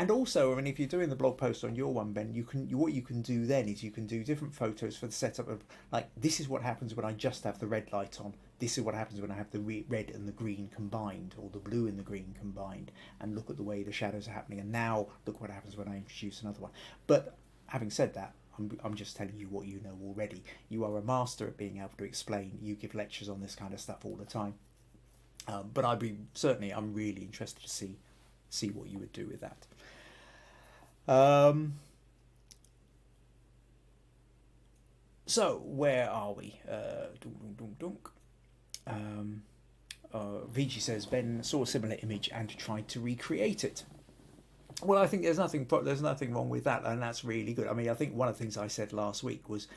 [SPEAKER 1] also, I mean, if you're doing the blog post on your one, Ben, what you can do then is you can do different photos for the setup of, like, this is what happens when I just have the red light on. This is what happens when I have the red and the green combined, or the blue and the green combined, and look at the way the shadows are happening. And now look what happens when I introduce another one. But having said that, I'm just telling you what you know already. You are a master at being able to explain. You give lectures on this kind of stuff all the time. But I'm really interested to see what you would do with that. So where are we? Viji says Ben saw a similar image and tried to recreate it. Well, I think there's nothing wrong with that, and that's really good. I mean, I think one of the things I said last week was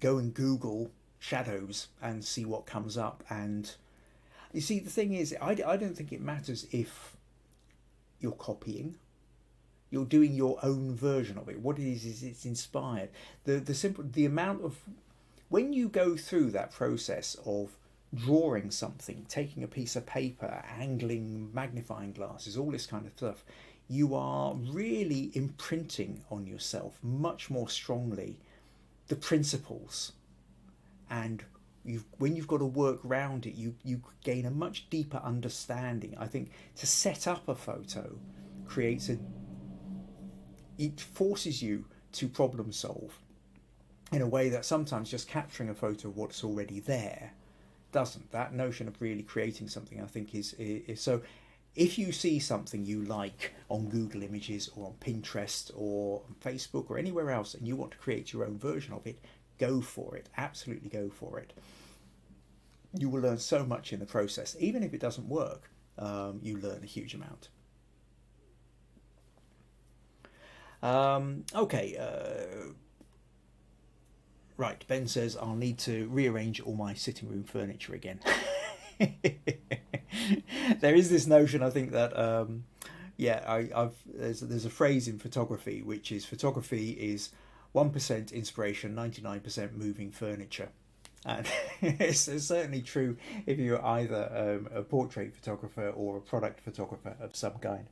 [SPEAKER 1] go and Google shadows and see what comes up. And you see, the thing is, I don't think it matters if you're copying. You're doing your own version of it. What it is it's inspired. The amount of, when you go through that process of drawing something, taking a piece of paper, angling magnifying glasses, all this kind of stuff, you are really imprinting on yourself much more strongly the principles. And when you've got to work around it, you gain a much deeper understanding. I think to set up a photo it forces you to problem solve in a way that sometimes just capturing a photo of what's already there doesn't. That notion of really creating something, I think, is so. If you see something you like on Google Images or on Pinterest or on Facebook or anywhere else, and you want to create your own version of it, go for it. Absolutely go for it. You will learn so much in the process. Even if it doesn't work, you learn a huge amount. Right, Ben says I'll need to rearrange all my sitting room furniture again. There is this notion, I think, that there's a phrase in photography which is 1% inspiration, 99% moving furniture. And it's certainly true if you're either a portrait photographer or a product photographer of some kind.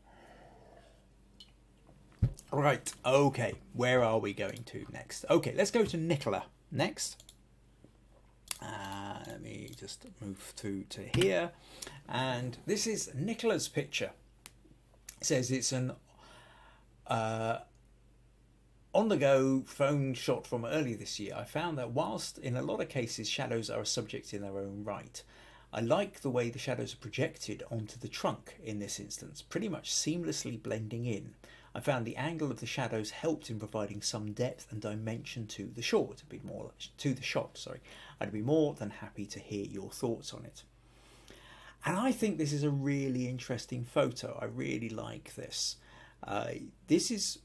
[SPEAKER 1] Right, okay, where are we going to next? Okay, let's go to Nicola next. Let me just move through to here. And this is Nicola's picture. It says it's an on-the-go phone shot from earlier this year. I found that whilst in a lot of cases shadows are a subject in their own right, I like the way the shadows are projected onto the trunk in this instance, pretty much seamlessly blending in. I found the angle of the shadows helped in providing some depth and dimension to the shot. I'd be more than happy to hear your thoughts on it. And I think this is a really interesting photo. I really like this. This is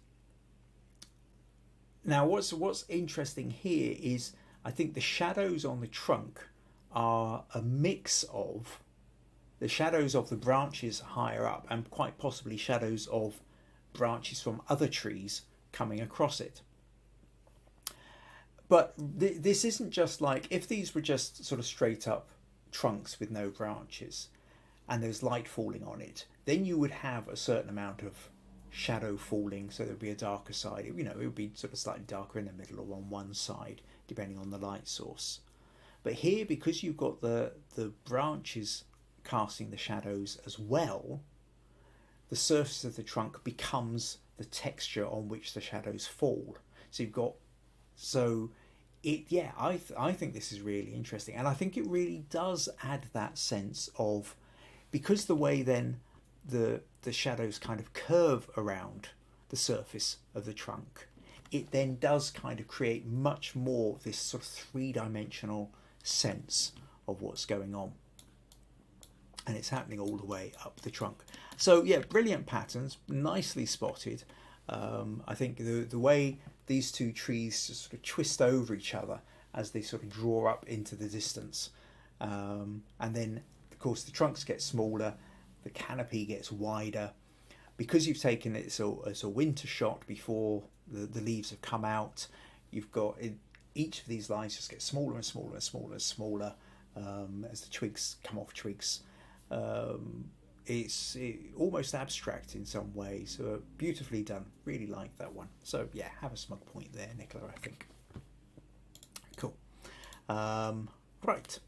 [SPEAKER 1] now what's interesting here is I think the shadows on the trunk are a mix of the shadows of the branches higher up and quite possibly shadows of branches from other trees coming across it. But this isn't just like, if these were just sort of straight up trunks with no branches and there's light falling on it, then you would have a certain amount of shadow falling, so there'd be a darker side. It would be sort of slightly darker in the middle or on one side depending on the light source. But here, because you've got the branches casting the shadows as well, the surface of the trunk becomes the texture on which the shadows fall. So you've got, so it, yeah, I think this is really interesting, and I think it really does add that sense of, because the way then the shadows kind of curve around the surface of the trunk, it then does kind of create much more this sort of three-dimensional sense of what's going on, and it's happening all the way up the trunk. So yeah, brilliant patterns, nicely spotted. I think the way these two trees just sort of twist over each other as they sort of draw up into the distance, and then of course the trunks get smaller, the canopy gets wider, because you've taken it as a winter shot before the leaves have come out. You've got each of these lines just get smaller and smaller and smaller and smaller as the twigs come off twigs. It's almost abstract in some ways, so beautifully done. Really like that one. So yeah, have a smug point there, Nicola, I think. Cool. Right.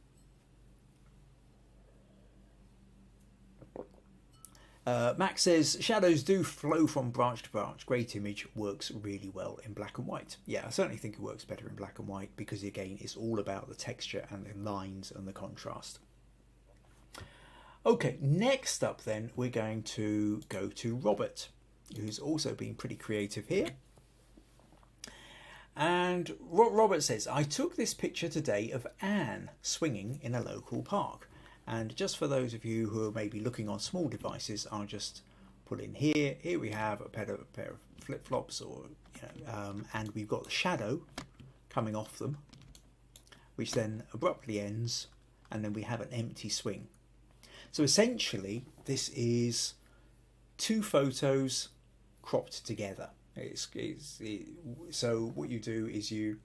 [SPEAKER 1] Max says, shadows do flow from branch to branch. Great image, works really well in black and white. Yeah, I certainly think it works better in black and white because, again, it's all about the texture and the lines and the contrast. Okay, next up then, we're going to go to Robert, who's also been pretty creative here. And Robert says, I took this picture today of Anne swinging in a local park. And just for those of you who are maybe looking on small devices, I'll just put in here. Here we have a pair of flip-flops, or and we've got the shadow coming off them, which then abruptly ends, and then we have an empty swing. So essentially, this is two photos cropped together. So what you do is you,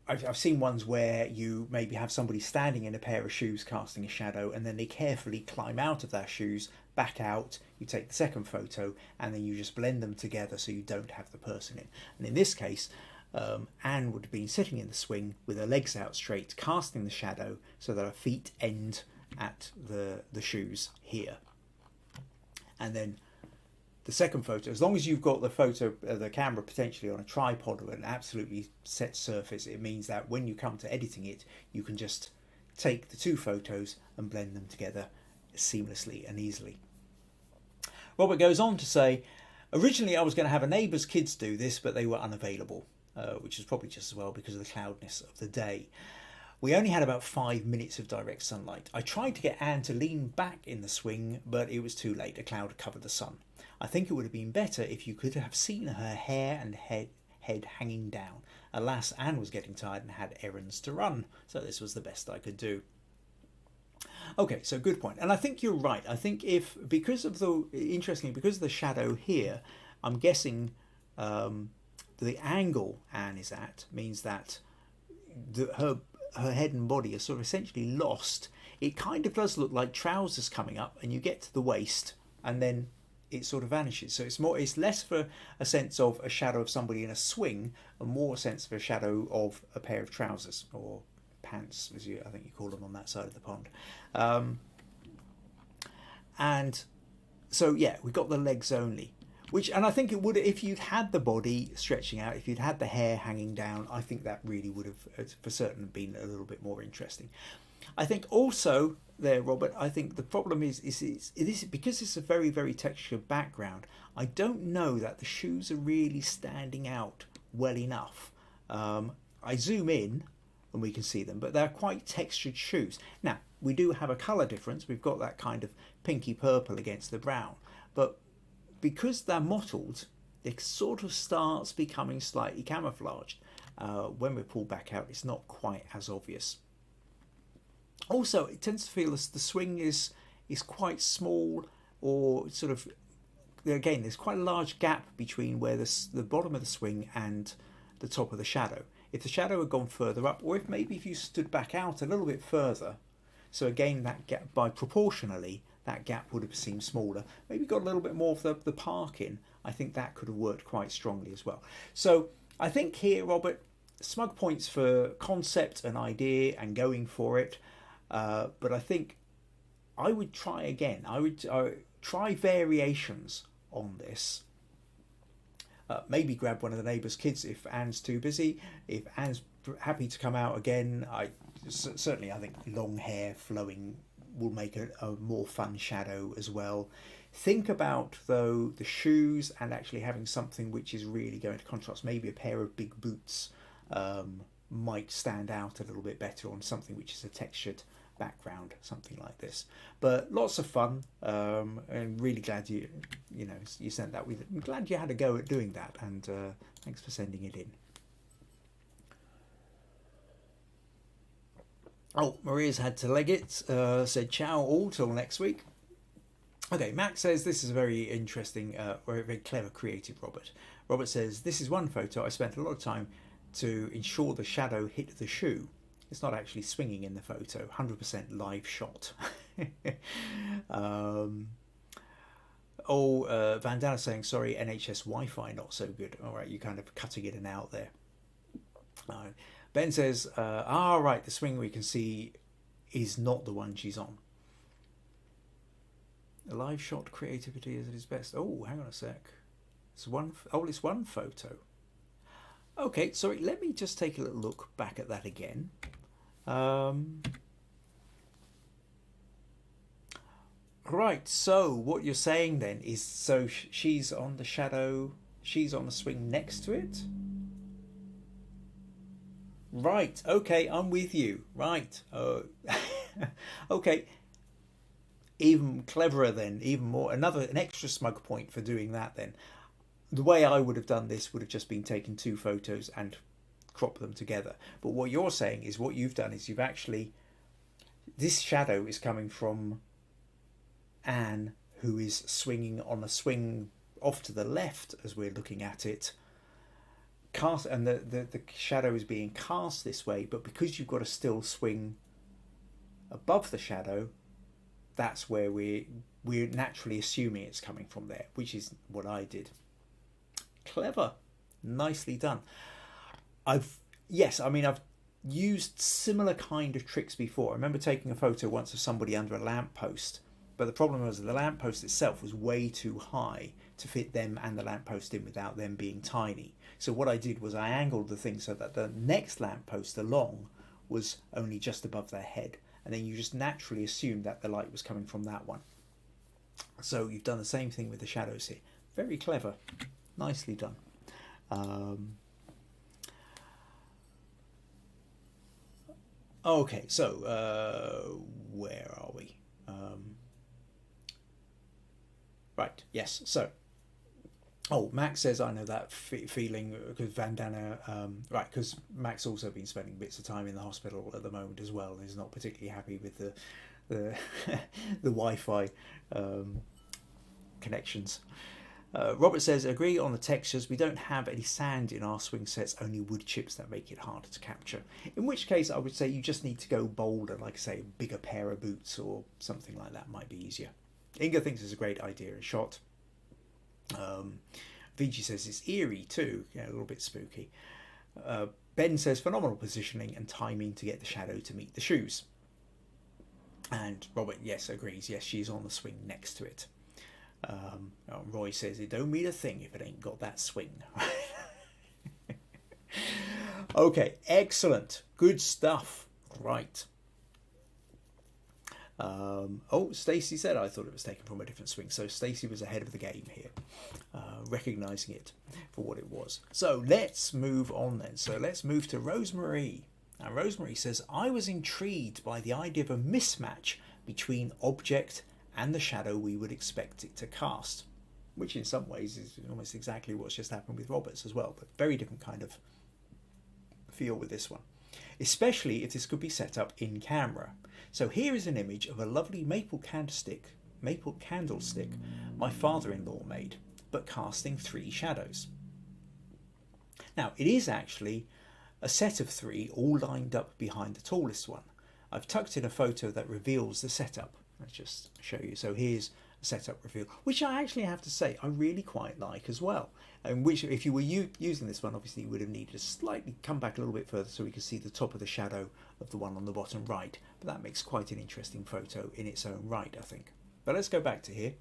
[SPEAKER 1] I've seen ones where you maybe have somebody standing in a pair of shoes casting a shadow, and then they carefully climb out of their shoes, back out, you take the second photo, and then you just blend them together so you don't have the person in. And in this case, Anne would have been sitting in the swing with her legs out straight, casting the shadow so that her feet end at the shoes here. And then the second photo, as long as you've got the camera potentially on a tripod or an absolutely set surface, it means that when you come to editing it, you can just take the two photos and blend them together seamlessly and easily. Robert goes on to say, originally I was going to have a neighbour's kids do this, but they were unavailable. Which is probably just as well because of the cloudiness of the day. We only had about 5 minutes of direct sunlight. I tried to get Anne to lean back in the swing, but it was too late. A cloud had covered the sun. I think it would have been better if you could have seen her hair and head hanging down. Alas, Anne was getting tired and had errands to run, so this was the best I could do. Okay, so good point. And I think you're right. I think because of the shadow here, I'm guessing the angle Anne is at means that her head and body are sort of essentially lost. It kind of does look like trousers coming up, and you get to the waist and then it sort of vanishes. So it's less for a sense of a shadow of somebody in a swing and more a sense of a shadow of a pair of trousers or pants, as I think you call them on that side of the pond. And so yeah, we got the legs only. And I think it would, if you'd had the body stretching out, if you'd had the hair hanging down, I think that really would have for certain been a little bit more interesting. I think also there, Robert, I think the problem is because it's a very, very textured background, I don't know that the shoes are really standing out well enough. I zoom in and we can see them, but they're quite textured shoes. Now, we do have a colour difference. We've got that kind of pinky purple against the brown, but because they're mottled, it sort of starts becoming slightly camouflaged. When we pull back out, it's not quite as obvious. Also, it tends to feel as the swing is quite small, or sort of, again, there's quite a large gap between where the bottom of the swing and the top of the shadow. If the shadow had gone further up, or if you stood back out a little bit further, so again, that gap proportionally, that gap would have seemed smaller. Maybe got a little bit more of the park in. I think that could have worked quite strongly as well. So I think here, Robert, smug points for concept and idea and going for it. But I think I would try again. try variations on this. Maybe grab one of the neighbour's kids if Anne's too busy. If Anne's happy to come out again, I think long hair flowing will make a more fun shadow as well. Think about, though, the shoes and actually having something which is really going to contrast. Maybe a pair of big boots might stand out a little bit better on something which is a textured background, something like this. But lots of fun, and really glad you sent that with it. I'm glad you had a go at doing that, and thanks for sending it in. Oh, Maria's had to leg it, said ciao all till next week. Okay, Max says this is a very interesting, very clever, creative Robert. Robert says, this is one photo I spent a lot of time to ensure the shadow hit the shoe. It's not actually swinging in the photo, 100% live shot. Vandana saying, sorry, NHS Wi-Fi not so good. All right, you're kind of cutting in and out there. Ben says, right, the swing we can see is not the one she's on. A live shot creativity is at its best. Oh, hang on a sec. It's one photo. Okay, sorry, let me just take a little look back at that again. Right, so what you're saying then is, so she's on the shadow, she's on the swing next to it? Right, okay, I'm with you. Right. Okay. Even cleverer then, even more, an extra smug point for doing that then. The way I would have done this would have just been taken two photos and crop them together. But what you're saying is, what you've done is you've actually, this shadow is coming from Anne, who is swinging on a swing off to the left as we're looking at it. Cast, and the shadow is being cast this way, but because you've got a still swing above the shadow, that's where we're naturally assuming it's coming from there, which is what I did. Clever, nicely done. I've used similar kind of tricks before. I remember taking a photo once of somebody under a lamppost, but the problem was the lamppost itself was way too high to fit them and the lamppost in without them being tiny. So what I did was I angled the thing so that the next lamppost along was only just above their head, and then you just naturally assume that the light was coming from that one. So you've done the same thing with the shadows here. Very clever, nicely done. Okay, so where are we? Right, yes, so Max says, I know that feeling, because Vandana, right, because Max also been spending bits of time in the hospital at the moment as well, and is not particularly happy with the the Wi-Fi connections. Robert says, agree on the textures. We don't have any sand in our swing sets, only wood chips that make it harder to capture. In which case, I would say you just need to go bolder, like I say, a bigger pair of boots or something like that might be easier. Inga thinks it's a great idea and shot. Viji says it's eerie too, a little bit spooky. Ben says phenomenal positioning and timing to get the shadow to meet the shoes. And Robert, yes, agrees. Yes, she's on the swing next to it. Roy says it don't mean a thing if it ain't got that swing. Okay, excellent, good stuff. Right. Stacey said I thought it was taken from a different swing, so Stacey was ahead of the game here, recognising it for what it was. So let's move on then. So let's move to Rosemary. Now Rosemary says, I was intrigued by the idea of a mismatch between object and the shadow we would expect it to cast, which in some ways is almost exactly what's just happened with Roberts as well, but very different kind of feel with this one, especially if this could be set up in camera. So here is an image of a lovely maple candlestick my father-in-law made, but casting 3 shadows. Now it is actually a set of 3 all lined up behind the tallest one. I've tucked in a photo that reveals the setup. Let's just show you. So here's a setup reveal, which I actually have to say I really quite like as well. And which, if you were using this one, obviously you would have needed to slightly come back a little bit further so we can see the top of the shadow of the one on the bottom right. But that makes quite an interesting photo in its own right, I think. But let's go back to here.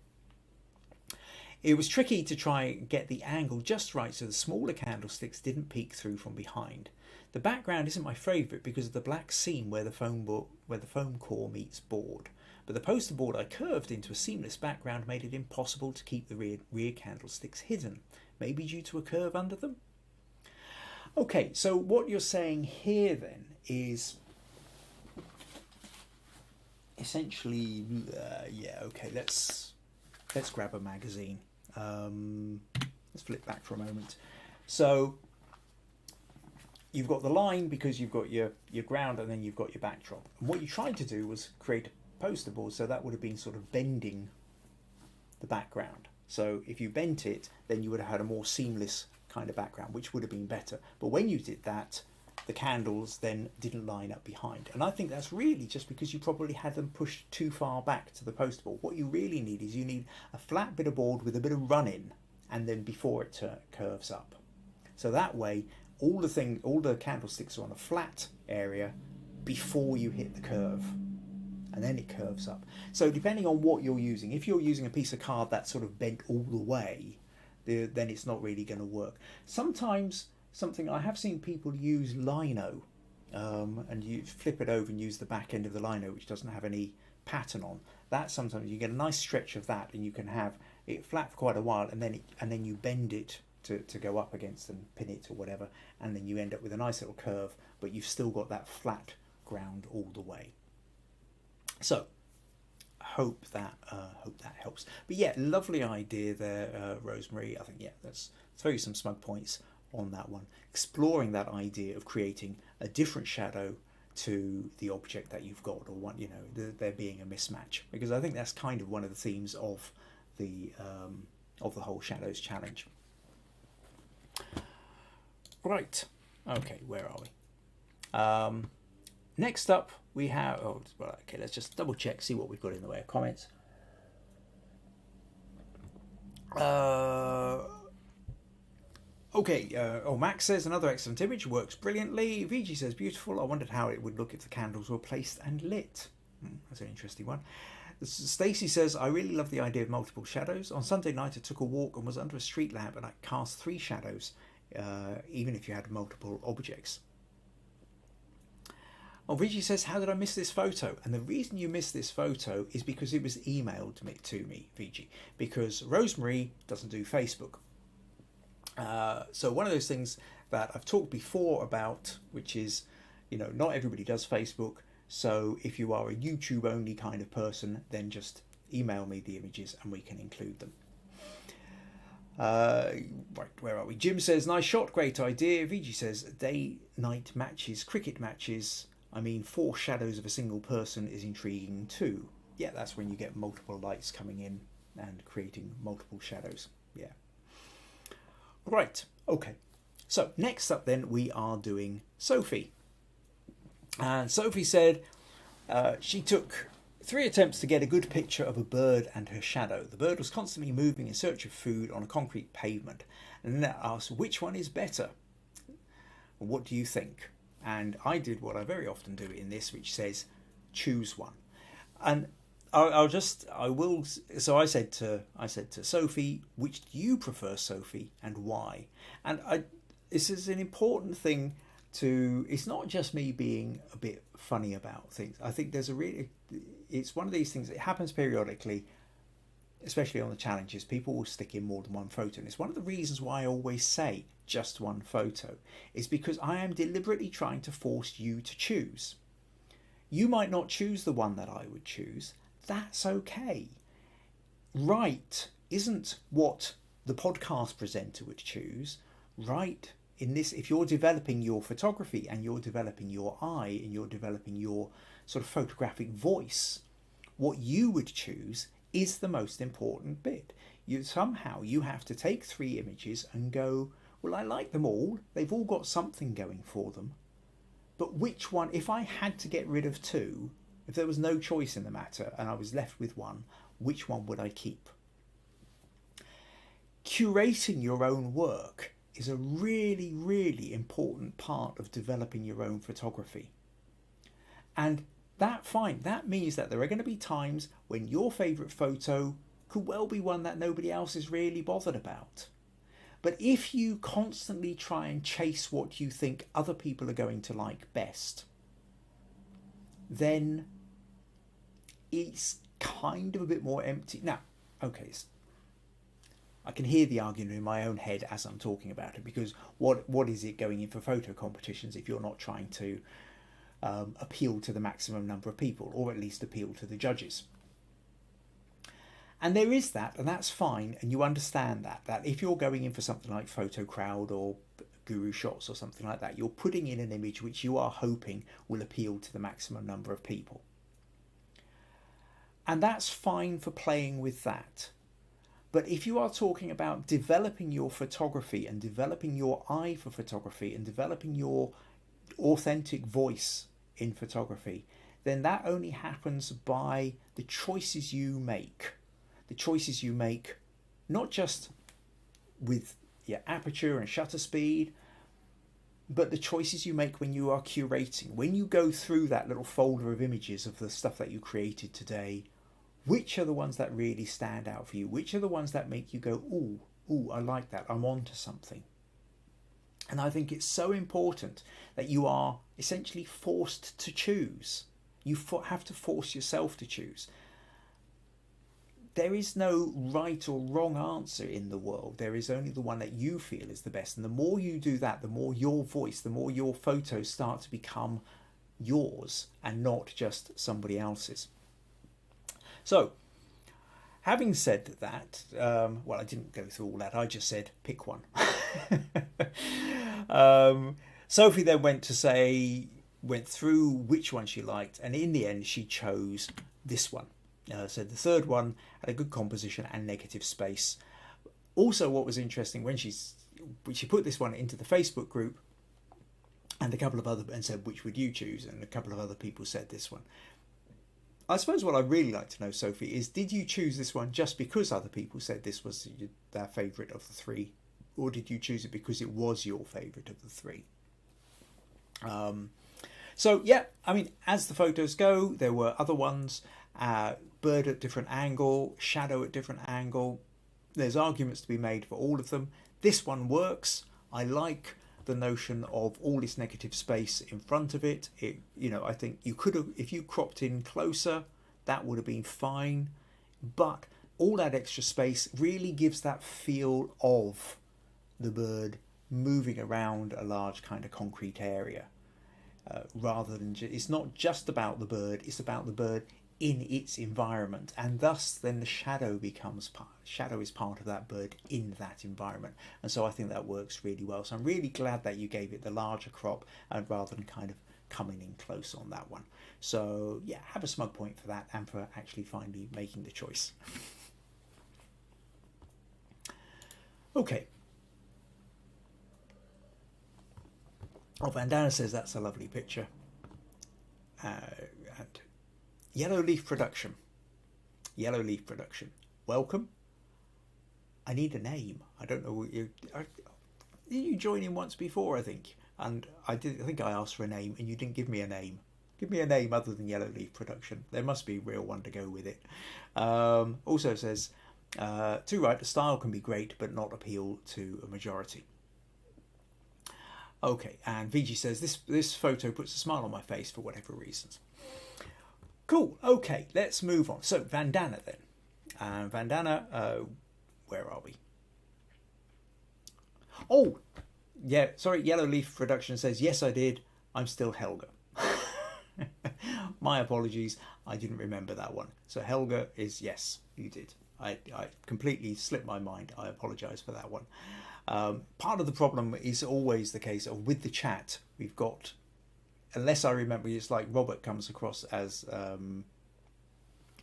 [SPEAKER 1] It was tricky to try and get the angle just right so the smaller candlesticks didn't peek through from behind. The background isn't my favourite because of the black seam where the foam core meets board. But the poster board I curved into a seamless background made it impossible to keep the rear candlesticks hidden. Maybe due to a curve under them? Okay, so what you're saying here then is essentially, let's grab a magazine. Let's flip back for a moment. So you've got the line because you've got your ground and then you've got your backdrop. And what you tried to do was create a poster board, so that would have been sort of bending the background. So if you bent it, then you would have had a more seamless kind of background, which would have been better. But when you did that, the candles then didn't line up behind. And I think that's really just because you probably had them pushed too far back to the poster board. What you really need is you need a flat bit of board with a bit of run-in, and then before it curves up. So that way, all the candlesticks are on a flat area before you hit the curve, and then it curves up. So depending on what you're using, if you're using a piece of card that's sort of bent all the way, then it's not really going to work. Sometimes something I have seen people use lino, and you flip it over and use the back end of the lino, which doesn't have any pattern on. That sometimes you get a nice stretch of that, and you can have it flat for quite a while, and then you bend it to go up against and pin it or whatever, and then you end up with a nice little curve, but you've still got that flat ground all the way. So hope that helps. But yeah, lovely idea there, Rosemary. I think let's throw you some smug points on that one. Exploring that idea of creating a different shadow to the object that you've got, or one, there being a mismatch, because I think that's kind of one of the themes of the whole shadows challenge. Right. Okay, where are we? Next up we have, let's just double check, see what we've got in the way of comments. Max says, another excellent image, works brilliantly. Viji says, beautiful. I wondered how it would look if the candles were placed and lit. That's an interesting one. Stacey says, I really love the idea of multiple shadows. On Sunday night I took a walk and was under a street lamp and I cast 3 shadows, even if you had multiple objects. Viji says, how did I miss this photo? And the reason you missed this photo is because it was emailed to me, Viji, because Rosemary doesn't do Facebook. So one of those things that I've talked before about, which is, not everybody does Facebook. So if you are a YouTube only kind of person, then just email me the images and we can include them. Right, where are we? Jim says, nice shot, great idea. Viji says, day-night matches, cricket matches. 4 shadows of a single person is intriguing too. Yeah, that's when you get multiple lights coming in and creating multiple shadows. Yeah. Right, okay. So next up then we are doing Sophie. And Sophie said she took 3 attempts to get a good picture of a bird and her shadow. The bird was constantly moving in search of food on a concrete pavement. And then I asked, which one is better? What do you think? And I did what I very often do in this, which says, choose one. And so I said to Sophie, which do you prefer, Sophie, and why? And this is an important thing it's not just me being a bit funny about things. I think it's one of these things that happens periodically, especially on the challenges. People will stick in more than one photo. And it's one of the reasons why I always say just one photo, is because I am deliberately trying to force you to choose. You might not choose the one that I would choose. That's okay. Right isn't what the podcast presenter would choose. Right in this, if you're developing your photography and you're developing your eye and you're developing your sort of photographic voice, what you would choose is the most important bit. You have to take 3 images and go, well, I like them all. They've all got something going for them. But which one, if I had to get rid of 2, if there was no choice in the matter and I was left with 1, which one would I keep? Curating your own work is a really, really important part of developing your own photography. And that means that there are going to be times when your favourite photo could well be one that nobody else is really bothered about. But if you constantly try and chase what you think other people are going to like best, then it's kind of a bit more empty. Now, okay, I can hear the argument in my own head as I'm talking about it, because what is it going in for photo competitions if you're not trying to appeal to the maximum number of people, or at least appeal to the judges? And there is that, and that's fine, and you understand that if you're going in for something like Photo Crowd or Guru Shots or something like that, you're putting in an image which you are hoping will appeal to the maximum number of people. And that's fine for playing with that. But if you are talking about developing your photography and developing your eye for photography and developing your authentic voice in photography, then that only happens by the choices you make. The choices you make, not just with your aperture and shutter speed, but the choices you make when you are curating. When you go through that little folder of images of the stuff that you created today, which are the ones that really stand out for you? Which are the ones that make you go, ooh, I like that, I'm on to something? And I think it's so important that you are essentially forced to choose. You have to force yourself to choose. There is no right or wrong answer in the world. There is only the one that you feel is the best. And the more you do that, the more your voice, the more your photos start to become yours and not just somebody else's. So, having said that, well, I didn't go through all that. I just said, pick one. Sophie then went through which one she liked. And in the end, she chose this one. So the third one had a good composition and negative space. Also, what was interesting, when she put this one into the Facebook group, and said, which would you choose? And a couple of other people said this one. I suppose what I'd really like to know, Sophie, is did you choose this one just because other people said this was their favourite of the three? Or did you choose it because it was your favourite of the three? So, yeah, I mean, as the photos go, there were other ones. Bird at different angle, shadow at different angle. There's arguments to be made for all of them. This one works. I like the notion of all this negative space in front of it. I think you could have, if you cropped in closer, that would have been fine. But all that extra space really gives that feel of the bird moving around a large kind of concrete area. Rather than, it's not just about the bird, it's about the bird in its environment, and thus then the shadow is part of that bird in that environment. And so I think that works really well. So I'm really glad that you gave it the larger crop and rather than kind of coming in close on that one. So yeah, have a smug point for that and for actually finally making the choice. Okay. Oh, Vandana says that's a lovely picture. And Yellow Leaf Production. Welcome. I need a name. I don't know. Did you join in once before, I think? And I think I asked for a name and you didn't give me a name. Give me a name other than Yellow Leaf Production. There must be a real one to go with it. Also says, too right, the style can be great but not appeal to a majority. Okay, and Viji says, this photo puts a smile on my face for whatever reasons. Cool, okay, let's move on. So, Vandana then. Vandana, where are we? Oh, yeah, sorry, Yellow Leaf Production says, yes, I did. I'm still Helga. My apologies, I didn't remember that one. So Helga is, yes, you did. I completely slipped my mind. I apologise for that one. Part of the problem is always the case of with the chat, we've got, unless I remember, it's like Robert comes across as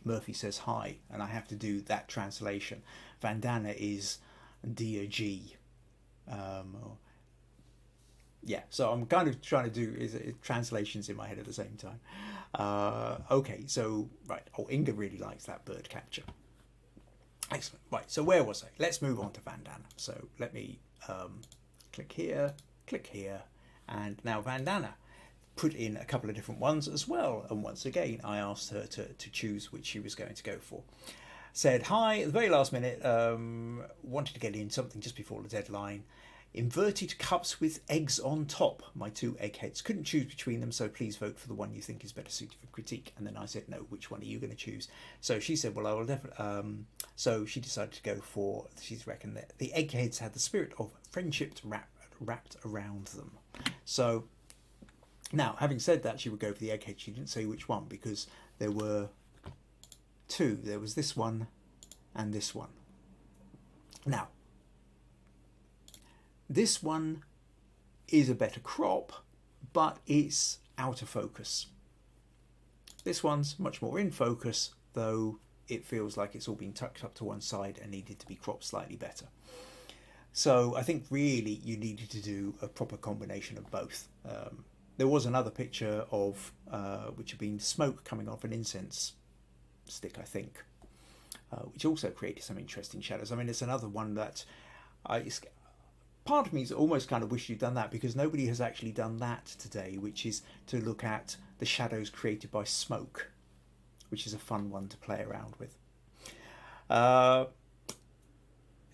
[SPEAKER 1] Murphy says hi, and I have to do that translation. Vandana is Dear G. Yeah, so I'm kind of trying to do translations in my head at the same time. Okay, so, right. Oh, Inga really likes that bird capture. Excellent. Right, so where was I? Let's move on to Vandana. So let me click here, and now Vandana put in a couple of different ones as well. And once again, I asked her to choose which she was going to go for. said, hi, at the very last minute, wanted to get in something just before the deadline. Inverted cups with eggs on top, my 2 eggheads. Couldn't choose between them, so please vote for the one you think is better suited for critique. And then I said, no, which one are you going to choose? So she said, well, I will definitely... so she decided to go for... She's reckoned that the eggheads had the spirit of friendship wrapped around them. So now, having said that, she would go for the egghead. She didn't say which one, because there were 2. There was this one and this one. Now, this one is a better crop, but it's out of focus. This one's much more in focus, though it feels like it's all been tucked up to one side and needed to be cropped slightly better. So I think really you needed to do a proper combination of both. There was another picture of which had been smoke coming off an incense stick, I think, which also created some interesting shadows. I mean, it's another one that part of me almost kind of wish you'd done that, because nobody has actually done that today, which is to look at the shadows created by smoke, which is a fun one to play around with.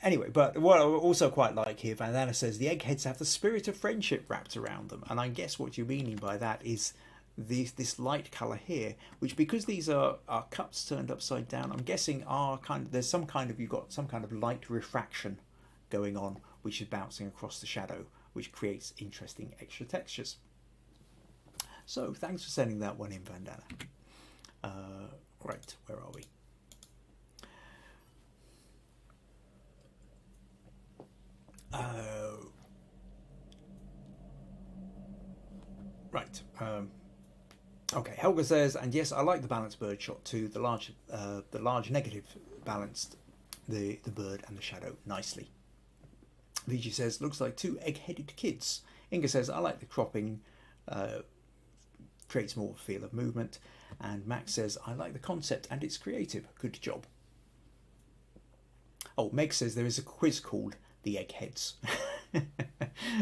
[SPEAKER 1] Anyway, but what I also quite like here, Vandana says, the eggheads have the spirit of friendship wrapped around them. And I guess what you're meaning by that is this light colour here, which, because these are cups turned upside down, I'm guessing are kind of, you've got some kind of light refraction going on, which is bouncing across the shadow, which creates interesting extra textures. So thanks for sending that one in, Vandana. Right, where are we? Right. Okay, Helga says, and yes, I like the balanced bird shot too. The large negative balanced the bird and the shadow nicely. Viji says, looks like 2 egg-headed kids. Inga says, I like the cropping, creates more of a feel of movement. And Max says, I like the concept and it's creative. Good job. Oh, Meg says there is a quiz called the Eggheads.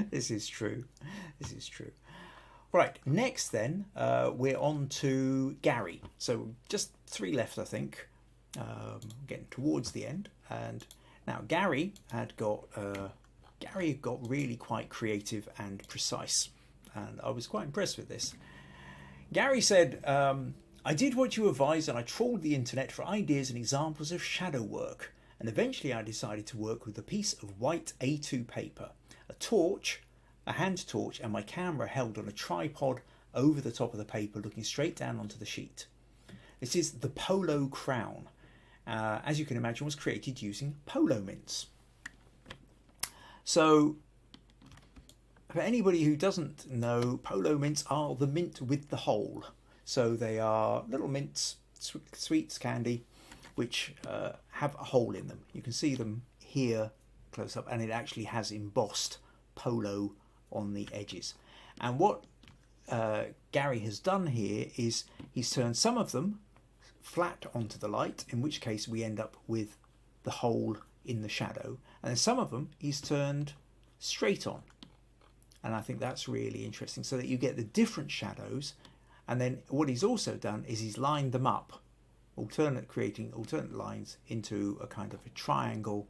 [SPEAKER 1] This is true. This is true. Right, next then, we're on to Garry. So just 3 left, I think. Getting towards the end. And now Garry had got really quite creative and precise, and I was quite impressed with this. Garry said, I did what you advised, and I trawled the internet for ideas and examples of shadow work, and eventually I decided to work with a piece of white A2 paper, a torch, a hand torch, and my camera held on a tripod over the top of the paper looking straight down onto the sheet. This is the Polo crown. As you can imagine, was created using polo mints. So, for anybody who doesn't know, polo mints are the mint with the hole. So they are little mints, sweets, candy, which have a hole in them. You can see them here close up, and it actually has embossed polo on the edges. And what Garry has done here is he's turned some of them flat onto the light, in which case we end up with the hole in the shadow, and then some of them he's turned straight on, and I think that's really interesting, so that you get the different shadows. And then what he's also done is he's lined them up, creating alternate lines into a kind of a triangle,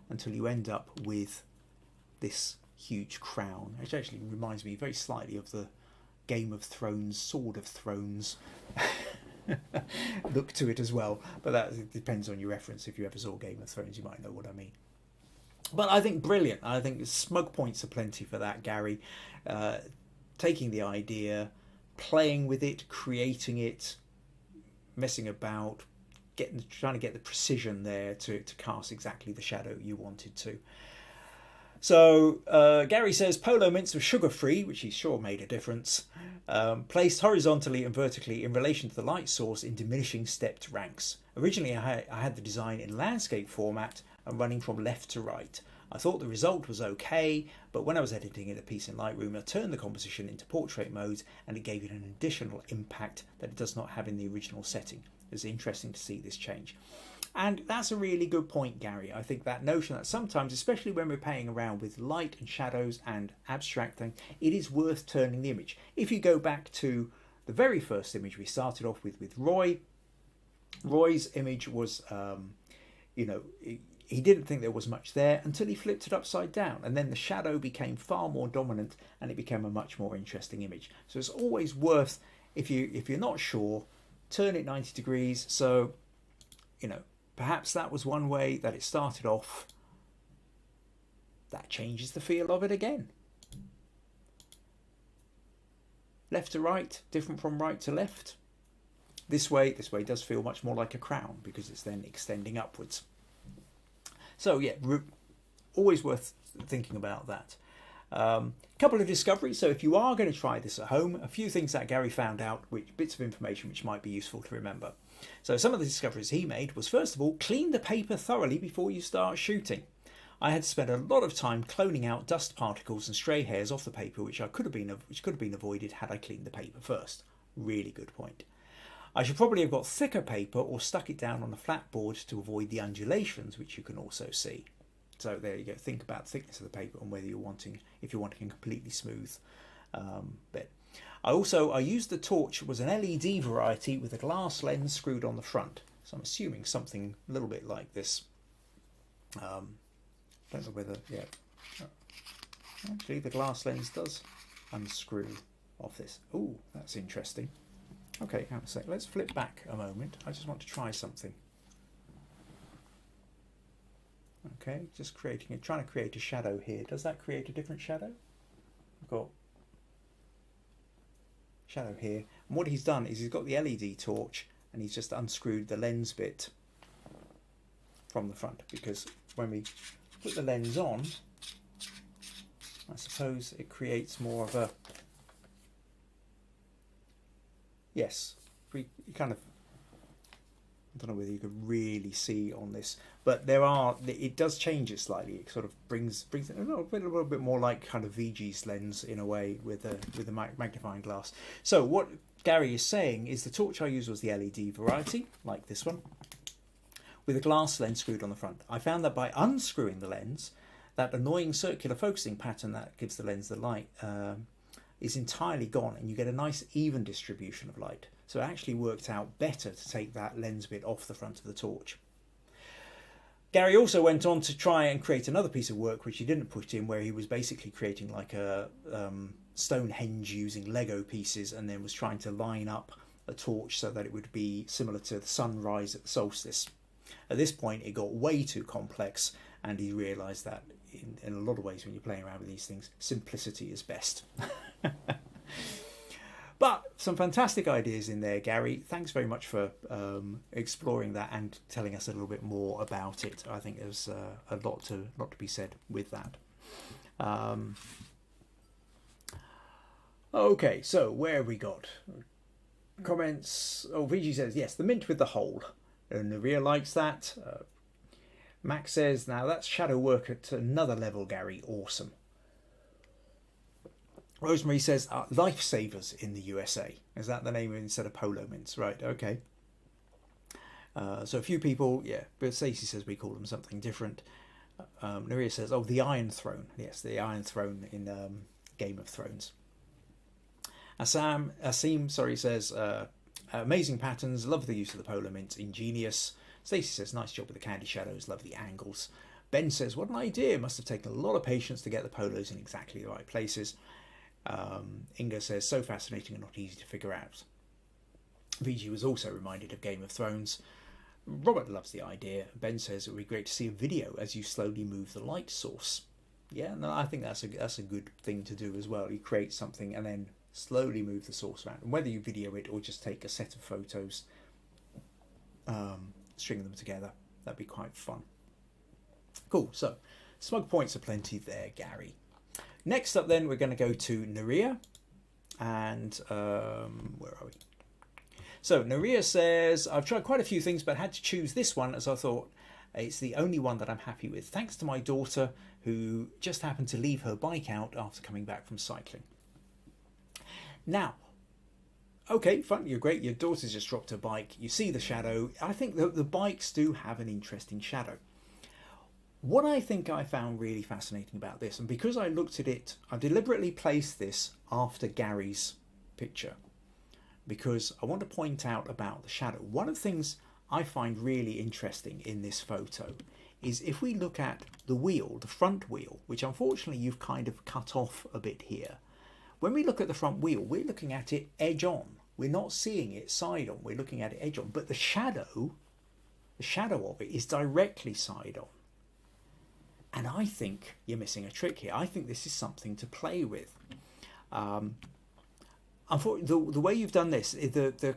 [SPEAKER 1] until you end up with this huge crown, which actually reminds me very slightly of the Game of Thrones, Sword of Thrones look to it as well, but that depends on your reference. If you ever saw Game of Thrones, you might know what I mean. But I think brilliant. I think smug points are plenty for that, Garry. Taking the idea, playing with it, creating it, messing about, trying to get the precision there to cast exactly the shadow you wanted to. So Garry says polo mints were sugar-free, which he's sure made a difference, placed horizontally and vertically in relation to the light source in diminishing stepped ranks. Originally I had the design in landscape format and running from left to right. I thought the result was okay, but when I was editing it a piece in Lightroom, I turned the composition into portrait mode, and it gave it an additional impact that it does not have in the original setting. It's interesting to see this change. And that's a really good point, Garry. I think that notion that sometimes, especially when we're playing around with light and shadows and abstracting, it is worth turning the image. If you go back to the very first image we started off with Roy, Roy's image was you know, he didn't think there was much there until he flipped it upside down, and then the shadow became far more dominant and it became a much more interesting image. So it's always worth, if you're not sure, turn it 90 degrees. So, you know, perhaps that was one way that it started off. That changes the feel of it again. Left to right, different from right to left. This way does feel much more like a crown because it's then extending upwards. So yeah, always worth thinking about that. Couple of discoveries. So if you are going to try this at home, a few things that Garry found out, bits of information which might be useful to remember. So some of the discoveries he made was, first of all, clean the paper thoroughly before you start shooting. I had to spend a lot of time cloning out dust particles and stray hairs off the paper, which could have been avoided had I cleaned the paper first. Really good point. I should probably have got thicker paper or stuck it down on a flat board to avoid the undulations, which you can also see. So there you go. Think about the thickness of the paper and whether if you're wanting a completely smooth bit. I used the torch. It was an LED variety with a glass lens screwed on the front. So I'm assuming something a little bit like this. Don't know whether, yeah. Actually, the glass lens does unscrew off this. Oh, that's interesting. Okay, hang on a sec. Let's flip back a moment. I just want to try something. Okay, just trying to create a shadow here. Does that create a different shadow? I've got shadow here. And what he's done is he's got the LED torch and he's just unscrewed the lens bit from the front, because when we put the lens on, I suppose it creates more of a, yes, kind of, I don't know whether you could really see on this, but it does change it slightly. It sort of brings it a little bit more like kind of Viji's lens in a way with the magnifying glass. So what Garry is saying is the torch I used was the LED variety, like this one, with a glass lens screwed on the front. I found that by unscrewing the lens, that annoying circular focusing pattern that gives the lens the light is entirely gone, and you get a nice even distribution of light. So it actually worked out better to take that lens bit off the front of the torch. Garry also went on to try and create another piece of work which he didn't put in, where he was basically creating like a Stonehenge using Lego pieces, and then was trying to line up a torch so that it would be similar to the sunrise at the solstice. At this point it got way too complex, and he realised that in a lot of ways when you're playing around with these things, simplicity is best. But some fantastic ideas in there, Garry. Thanks very much for exploring that and telling us a little bit more about it. I think there's a lot to be said with that. Okay, so where have we got? Comments. Oh, Viji says, yes, the mint with the hole. Nurije likes that. Max says, now that's shadow work at another level, Garry. Awesome. Rosemary says, lifesavers in the USA. Is that the name instead of polo mints? Right, okay. So a few people, yeah, but Stacey says we call them something different. Nurije says, oh, the Iron Throne. Yes, the Iron Throne in Game of Thrones. Asim, says, amazing patterns, love the use of the polo mints, ingenious. Stacey says, nice job with the candy shadows, love the angles. Ben says, what an idea, must have taken a lot of patience to get the polos in exactly the right places. Inga says, so fascinating and not easy to figure out. Viji was also reminded of Game of Thrones. Robert loves the idea. Ben says it would be great to see a video as you slowly move the light source. Yeah, no, I think that's a good thing to do as well. You create something and then slowly move the source around. And whether you video it or just take a set of photos, string them together, that'd be quite fun. Cool, so smug points aplenty there, Garry. Next up then, we're going to go to Nurije. And where are we? So Nurije says, I've tried quite a few things, but had to choose this one as I thought it's the only one that I'm happy with, thanks to my daughter, who just happened to leave her bike out after coming back from cycling. Now, okay, fun, you're great, your daughter's just dropped her bike, you see the shadow. I think the bikes do have an interesting shadow. What I think I found really fascinating about this, and because I looked at it, I deliberately placed this after Garry's picture, because I want to point out about the shadow. One of the things I find really interesting in this photo is if we look at the wheel, the front wheel, which unfortunately you've kind of cut off a bit here. When we look at the front wheel, we're looking at it edge on. We're not seeing it side on, we're looking at it edge on. But the shadow of it is directly side on. And I think you're missing a trick here. I think this is something to play with. Unfortunately, the way you've done this, the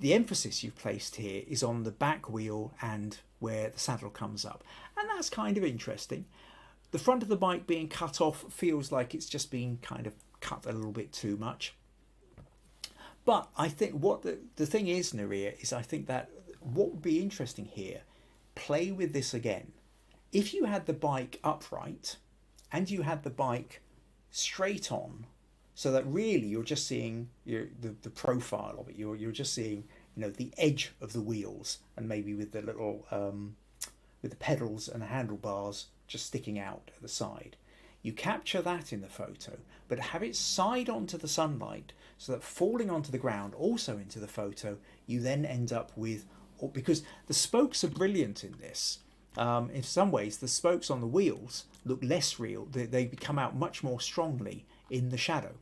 [SPEAKER 1] emphasis you've placed here is on the back wheel and where the saddle comes up. And that's kind of interesting. The front of the bike being cut off feels like it's just being kind of cut a little bit too much. But I think what the thing is, Nurije, is I think that what would be interesting here, play with this again. If you had the bike upright and you had the bike straight on, so that really you're just seeing the profile of it, you're just seeing, you know, the edge of the wheels, and maybe with the little with the pedals and the handlebars just sticking out at the side. You capture that in the photo, but have it side onto the sunlight so that falling onto the ground also into the photo, you then end up with, because the spokes are brilliant in this. In some ways, the spokes on the wheels look less real. They come out much more strongly in the shadow.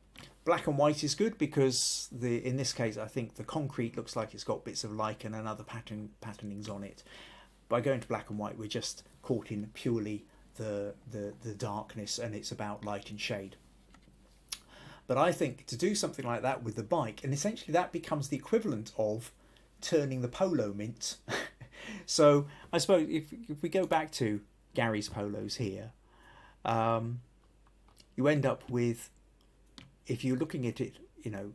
[SPEAKER 1] Black and white is good because in this case, I think the concrete looks like it's got bits of lichen and other patternings on it. By going to black and white, we're just caught in purely the darkness, and it's about light and shade. But I think to do something like that with the bike, and essentially that becomes the equivalent of turning the Polo mint. So I suppose if we go back to Garry's polos here, you end up with, if you're looking at it, you know,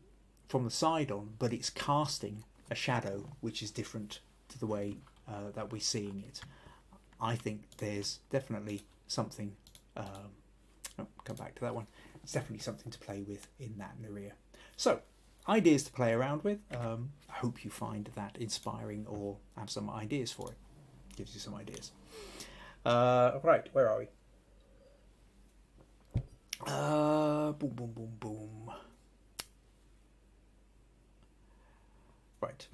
[SPEAKER 1] from the side on, but it's casting a shadow which is different to the way that we're seeing it. I think there's definitely something, come back to that one, it's definitely something to play with in that Nurije. So, ideas to play around with. I hope you find that inspiring or have some ideas for it. Gives you some ideas. Right, where are we? Boom, boom, boom, boom. Right,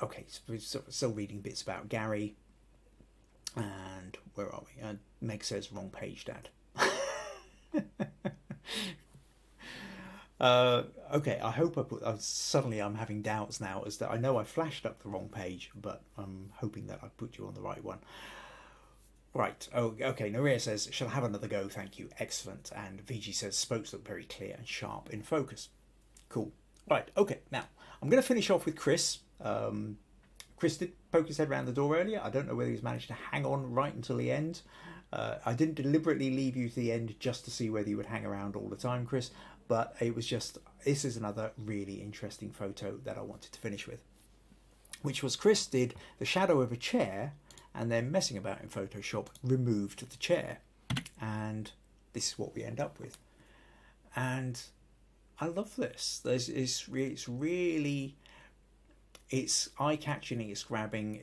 [SPEAKER 1] okay, so we're still reading bits about Garry. And where are we? Meg says wrong page, Dad. Okay, I hope I put. Suddenly, I'm having doubts now as that I know I flashed up the wrong page, but I'm hoping that I put you on the right one. Right. Oh, okay. Nurije says, "Shall I have another go? Thank you. Excellent." And Viji says, "Spokes look very clear and sharp in focus." Cool. Right. Okay. Now I'm going to finish off with Chris. Chris did poke his head around the door earlier. I don't know whether he's managed to hang on right until the end. I didn't deliberately leave you to the end just to see whether you would hang around all the time, Chris. But it was just, this is another really interesting photo that I wanted to finish with. Which was Chris did the shadow of a chair and then messing about in Photoshop removed the chair. And this is what we end up with. And I love this. It's really... It's eye-catching, it's grabbing,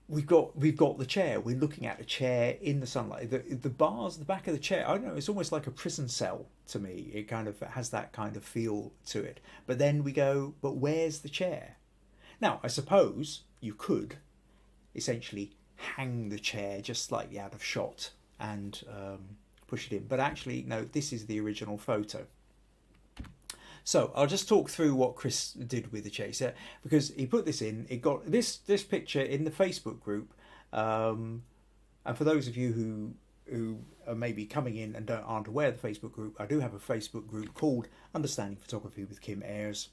[SPEAKER 1] we've got the chair. We're looking at a chair in the sunlight. The bars, the back of the chair, I don't know, it's almost like a prison cell to me. It kind of has that kind of feel to it. But then we go, but where's the chair? Now, I suppose you could essentially hang the chair just slightly out of shot and push it in. But actually, no, this is the original photo. So I'll just talk through what Chris did with the chaser, because he put this in. It got this picture in the Facebook group, and for those of you who are maybe coming in and aren't aware of the Facebook group, I do have a Facebook group called Understanding Photography with Kim Ayres.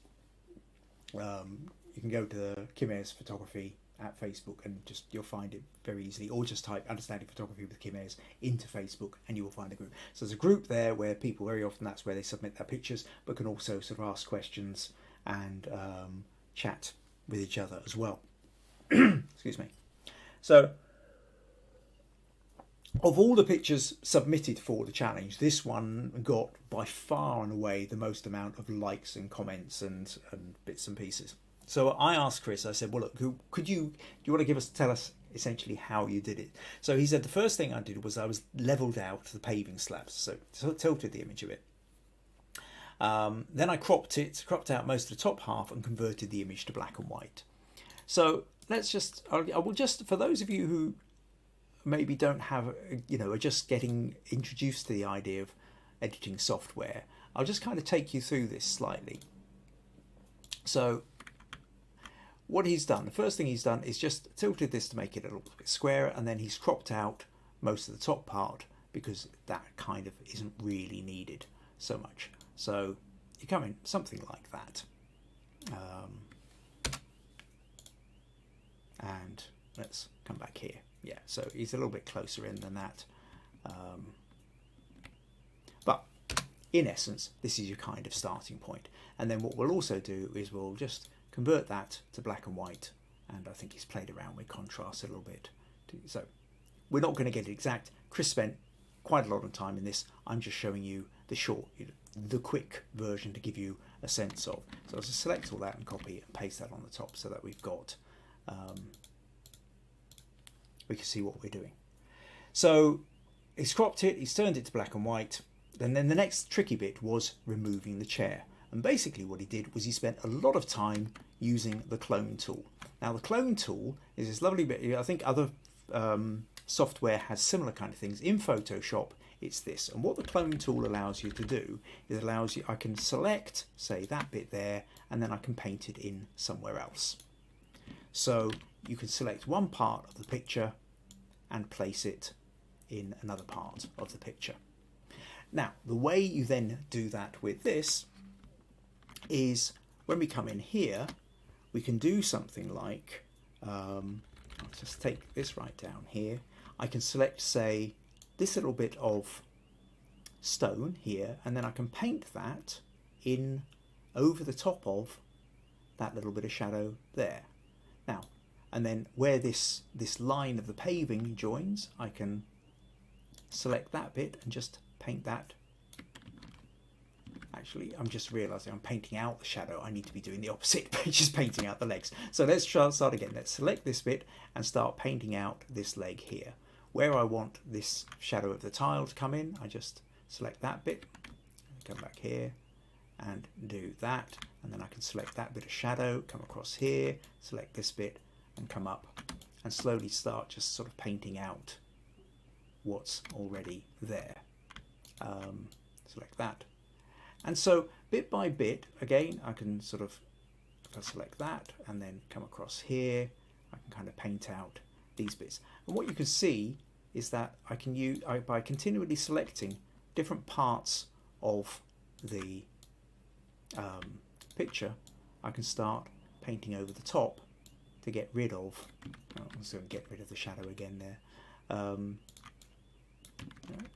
[SPEAKER 1] You can go to Kim Ayres Photography at Facebook and you'll find it very easily, or just type Understanding Photography with Kim Ayres into Facebook and you will find a group. So there's a group there where people, very often that's where they submit their pictures, but can also sort of ask questions and chat with each other as well. Excuse me. So of all the pictures submitted for the challenge, this one got by far and away the most amount of likes and comments and bits and pieces. So I asked Chris, I said, well, look, do you want to tell us essentially how you did it? So he said, the first thing I did was I was leveled out the paving slabs, so tilted the image a bit. Then I cropped out most of the top half and converted the image to black and white. So let's just, I will just, for those of you who maybe don't have, are just getting introduced to the idea of editing software, I'll just kind of take you through this slightly. So what he's done, the first thing he's done is just tilted this to make it a little bit squarer, and then he's cropped out most of the top part because that kind of isn't really needed so much. So you come in something like that. And let's come back here. Yeah, so he's a little bit closer in than that. But in essence, this is your kind of starting point. And then what we'll also do is we'll just convert that to black and white. And I think he's played around with contrast a little bit. So we're not going to get it exact. Chris spent quite a lot of time in this. I'm just showing you the quick version to give you a sense of. So I'll just select all that and copy and paste that on the top so that we've got, we can see what we're doing. So he's cropped it, he's turned it to black and white. And then the next tricky bit was removing the chair. And basically what he did was he spent a lot of time using the clone tool. Now the clone tool is this lovely bit. I think other software has similar kind of things. In Photoshop, it's this. And what the clone tool allows you to do is I can select, say, that bit there, and then I can paint it in somewhere else. So you can select one part of the picture and place it in another part of the picture. Now, the way you then do that with this is when we come in here, we can do something like, I'll just take this right down here. I can select, say, this little bit of stone here, and then I can paint that in over the top of that little bit of shadow there. Now, and then where this line of the paving joins, I can select that bit and just paint that. Actually, I'm just realizing I'm painting out the shadow. I need to be doing the opposite, which is painting out the legs. So let's start again. Let's select this bit and start painting out this leg here. Where I want this shadow of the tile to come in, I just select that bit, come back here and do that. And then I can select that bit of shadow, come across here, select this bit and come up and slowly start just sort of painting out what's already there. Select that. And so bit by bit, again, I can sort of, if I select that and then come across here, I can kind of paint out these bits. And what you can see is that I can use, by continually selecting different parts of the picture, I can start painting over the top to get rid of, I'm just going to get rid of the shadow again there.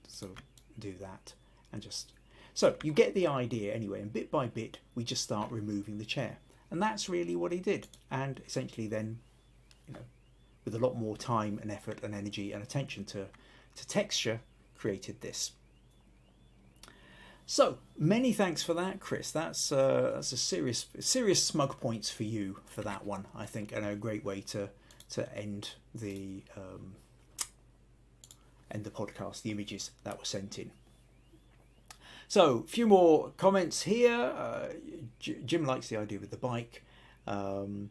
[SPEAKER 1] So do that and just, so you get the idea anyway, and bit by bit we just start removing the chair, and that's really what he did. And essentially then, with a lot more time and effort and energy and attention to texture, created this. So many thanks for that, Chris. That's a serious smug points for you for that one, I think, and a great way to end the podcast, the images that were sent in. So a few more comments here. Jim likes the idea with the bike. And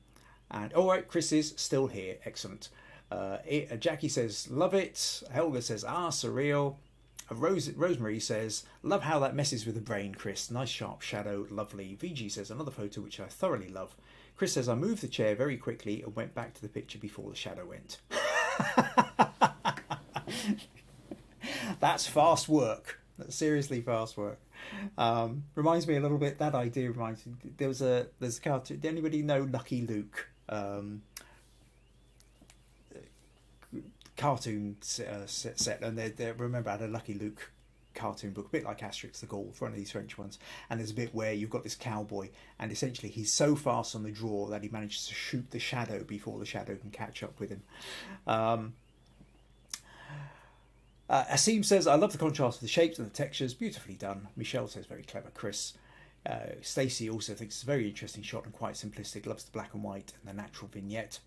[SPEAKER 1] all right, Chris is still here. Excellent. Jacqui says, love it. Helga says, surreal. Rosemary says, love how that messes with the brain, Chris. Nice sharp shadow, lovely. Viji says, another photo which I thoroughly love. Chris says, I moved the chair very quickly and went back to the picture before the shadow went. That's fast work. That's seriously fast work. Reminds me a little bit, that idea reminds me, there's a cartoon. Did anybody know Lucky Luke? Cartoon set, and they remember I had a Lucky Luke cartoon book, a bit like Asterix the Gaul, one of these French ones, and there's a bit where you've got this cowboy and essentially he's so fast on the draw that he manages to shoot the shadow before the shadow can catch up with him. Asim says, I love the contrast of the shapes and the textures, beautifully done. Michelle says, very clever, Chris. Stacey also thinks it's a very interesting shot and quite simplistic, loves the black and white and the natural vignette.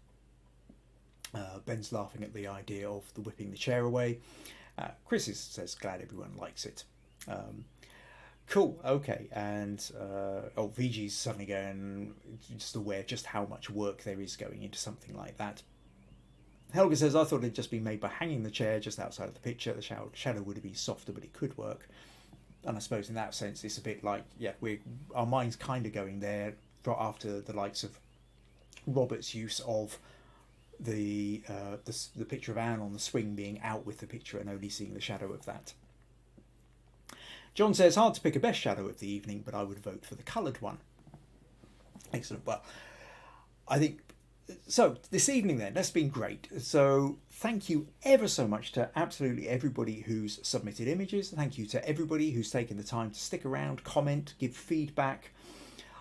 [SPEAKER 1] Ben's laughing at the idea of the whipping the chair away. Chris says, glad everyone likes it. Cool, okay. And Viji's suddenly going, just aware of just how much work there is going into something like that. Helga says, I thought it'd just been made by hanging the chair just outside of the picture. The shadow would have been softer, but it could work. And I suppose in that sense, it's a bit like, yeah, our mind's kind of going there after the likes of Robert's use of the picture of Anne on the swing being out with the picture and only seeing the shadow of that. John says, hard to pick a best shadow of the evening, but I would vote for the coloured one. Excellent. Well, I think, so this evening then, that's been great. So thank you ever so much to absolutely everybody who's submitted images. Thank you to everybody who's taken the time to stick around, comment, give feedback.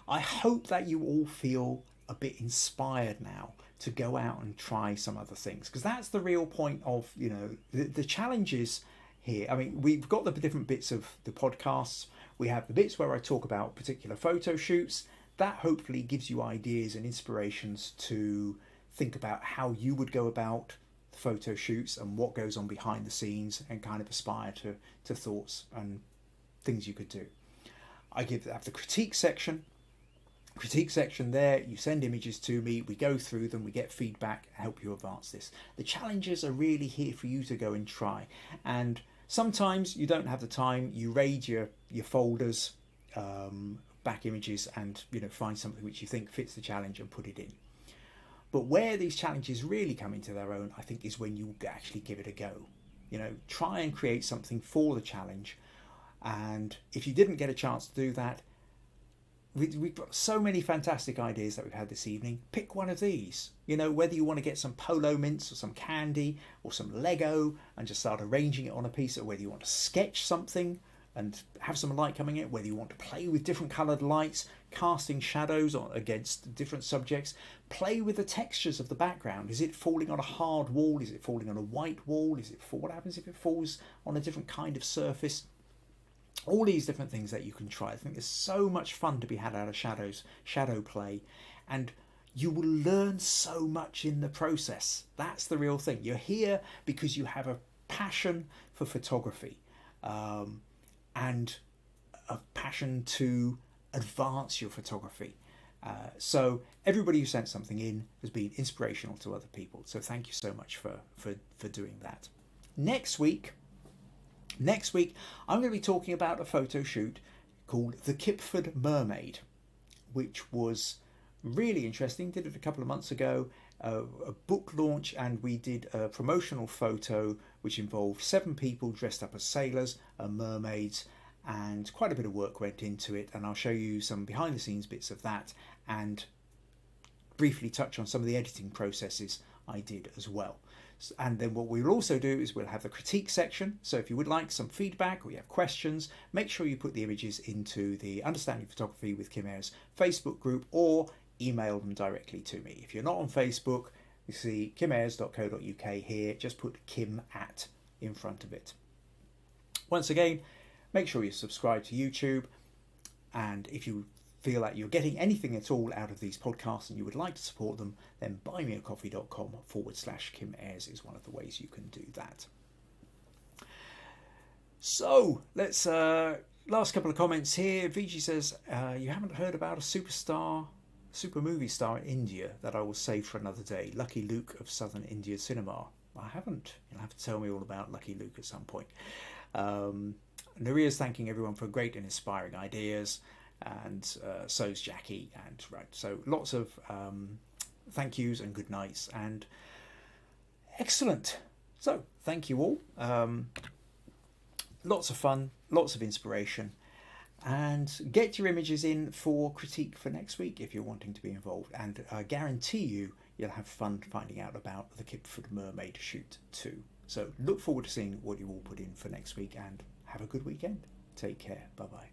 [SPEAKER 1] I hope that you all feel a bit inspired now to go out and try some other things, because that's the real point of, you know, the challenges here. I mean, we've got the different bits of the podcasts. We have the bits where I talk about particular photo shoots. That hopefully gives you ideas and inspirations to think about how you would go about the photo shoots and what goes on behind the scenes, and kind of aspire to thoughts and things you could do. I have the critique section there. You send images to me, we go through them, we get feedback, help you advance this. The challenges are really here for you to go and try, and sometimes you don't have the time. You raid your folders, back images, and, you know, find something which you think fits the challenge and put it in. But where these challenges really come into their own, I think, is when you actually give it a go. You know, try and create something for the challenge. And if you didn't get a chance to do that, we've got so many fantastic ideas that we've had this evening. Pick one of these. You know, whether you want to get some Polo mints or some candy or some Lego and just start arranging it on a piece, or whether you want to sketch something and have some light coming in, whether you want to play with different coloured lights, casting shadows against different subjects, play with the textures of the background. Is it falling on a hard wall? Is it falling on a white wall? What happens if it falls on a different kind of surface? All these different things that you can try. I think there's so much fun to be had out of shadow play, and you will learn so much in the process. That's the real thing. You're here because you have a passion for photography, and a passion to advance your photography. So everybody who sent something in has been inspirational to other people. So thank you so much for doing that. Next week, I'm going to be talking about a photo shoot called The Kipford Mermaid, which was really interesting. Did it a couple of months ago, a book launch, and we did a promotional photo which involved 7 people dressed up as sailors and mermaids, and quite a bit of work went into it, and I'll show you some behind the scenes bits of that and briefly touch on some of the editing processes I did as well. And then what we'll also do is we'll have the critique section. So if you would like some feedback or you have questions, make sure you put the images into the Understanding Photography with Kim Ayres Facebook group, or email them directly to me. If you're not on Facebook, you see kimayres.co.uk here, just put Kim at in front of it. Once again, make sure you subscribe to YouTube, and if you feel that you're getting anything at all out of these podcasts and you would like to support them, then buymeacoffee.com/Kim Ayres is one of the ways you can do that. So let's last couple of comments here. Viji says, you haven't heard about a super movie star in India that I will save for another day, Lucky Luke of Southern India Cinema. I haven't. You'll have to tell me all about Lucky Luke at some point. Nurije's thanking everyone for great and inspiring ideas, and so's Jacqui, and right, so lots of thank yous and good nights, and excellent. So thank you all. Lots of fun, lots of inspiration, and get your images in for critique for next week if you're wanting to be involved, and I guarantee you'll have fun finding out about the Kipford Mermaid shoot too. So look forward to seeing what you all put in for next week, and have a good weekend. Take care. Bye bye.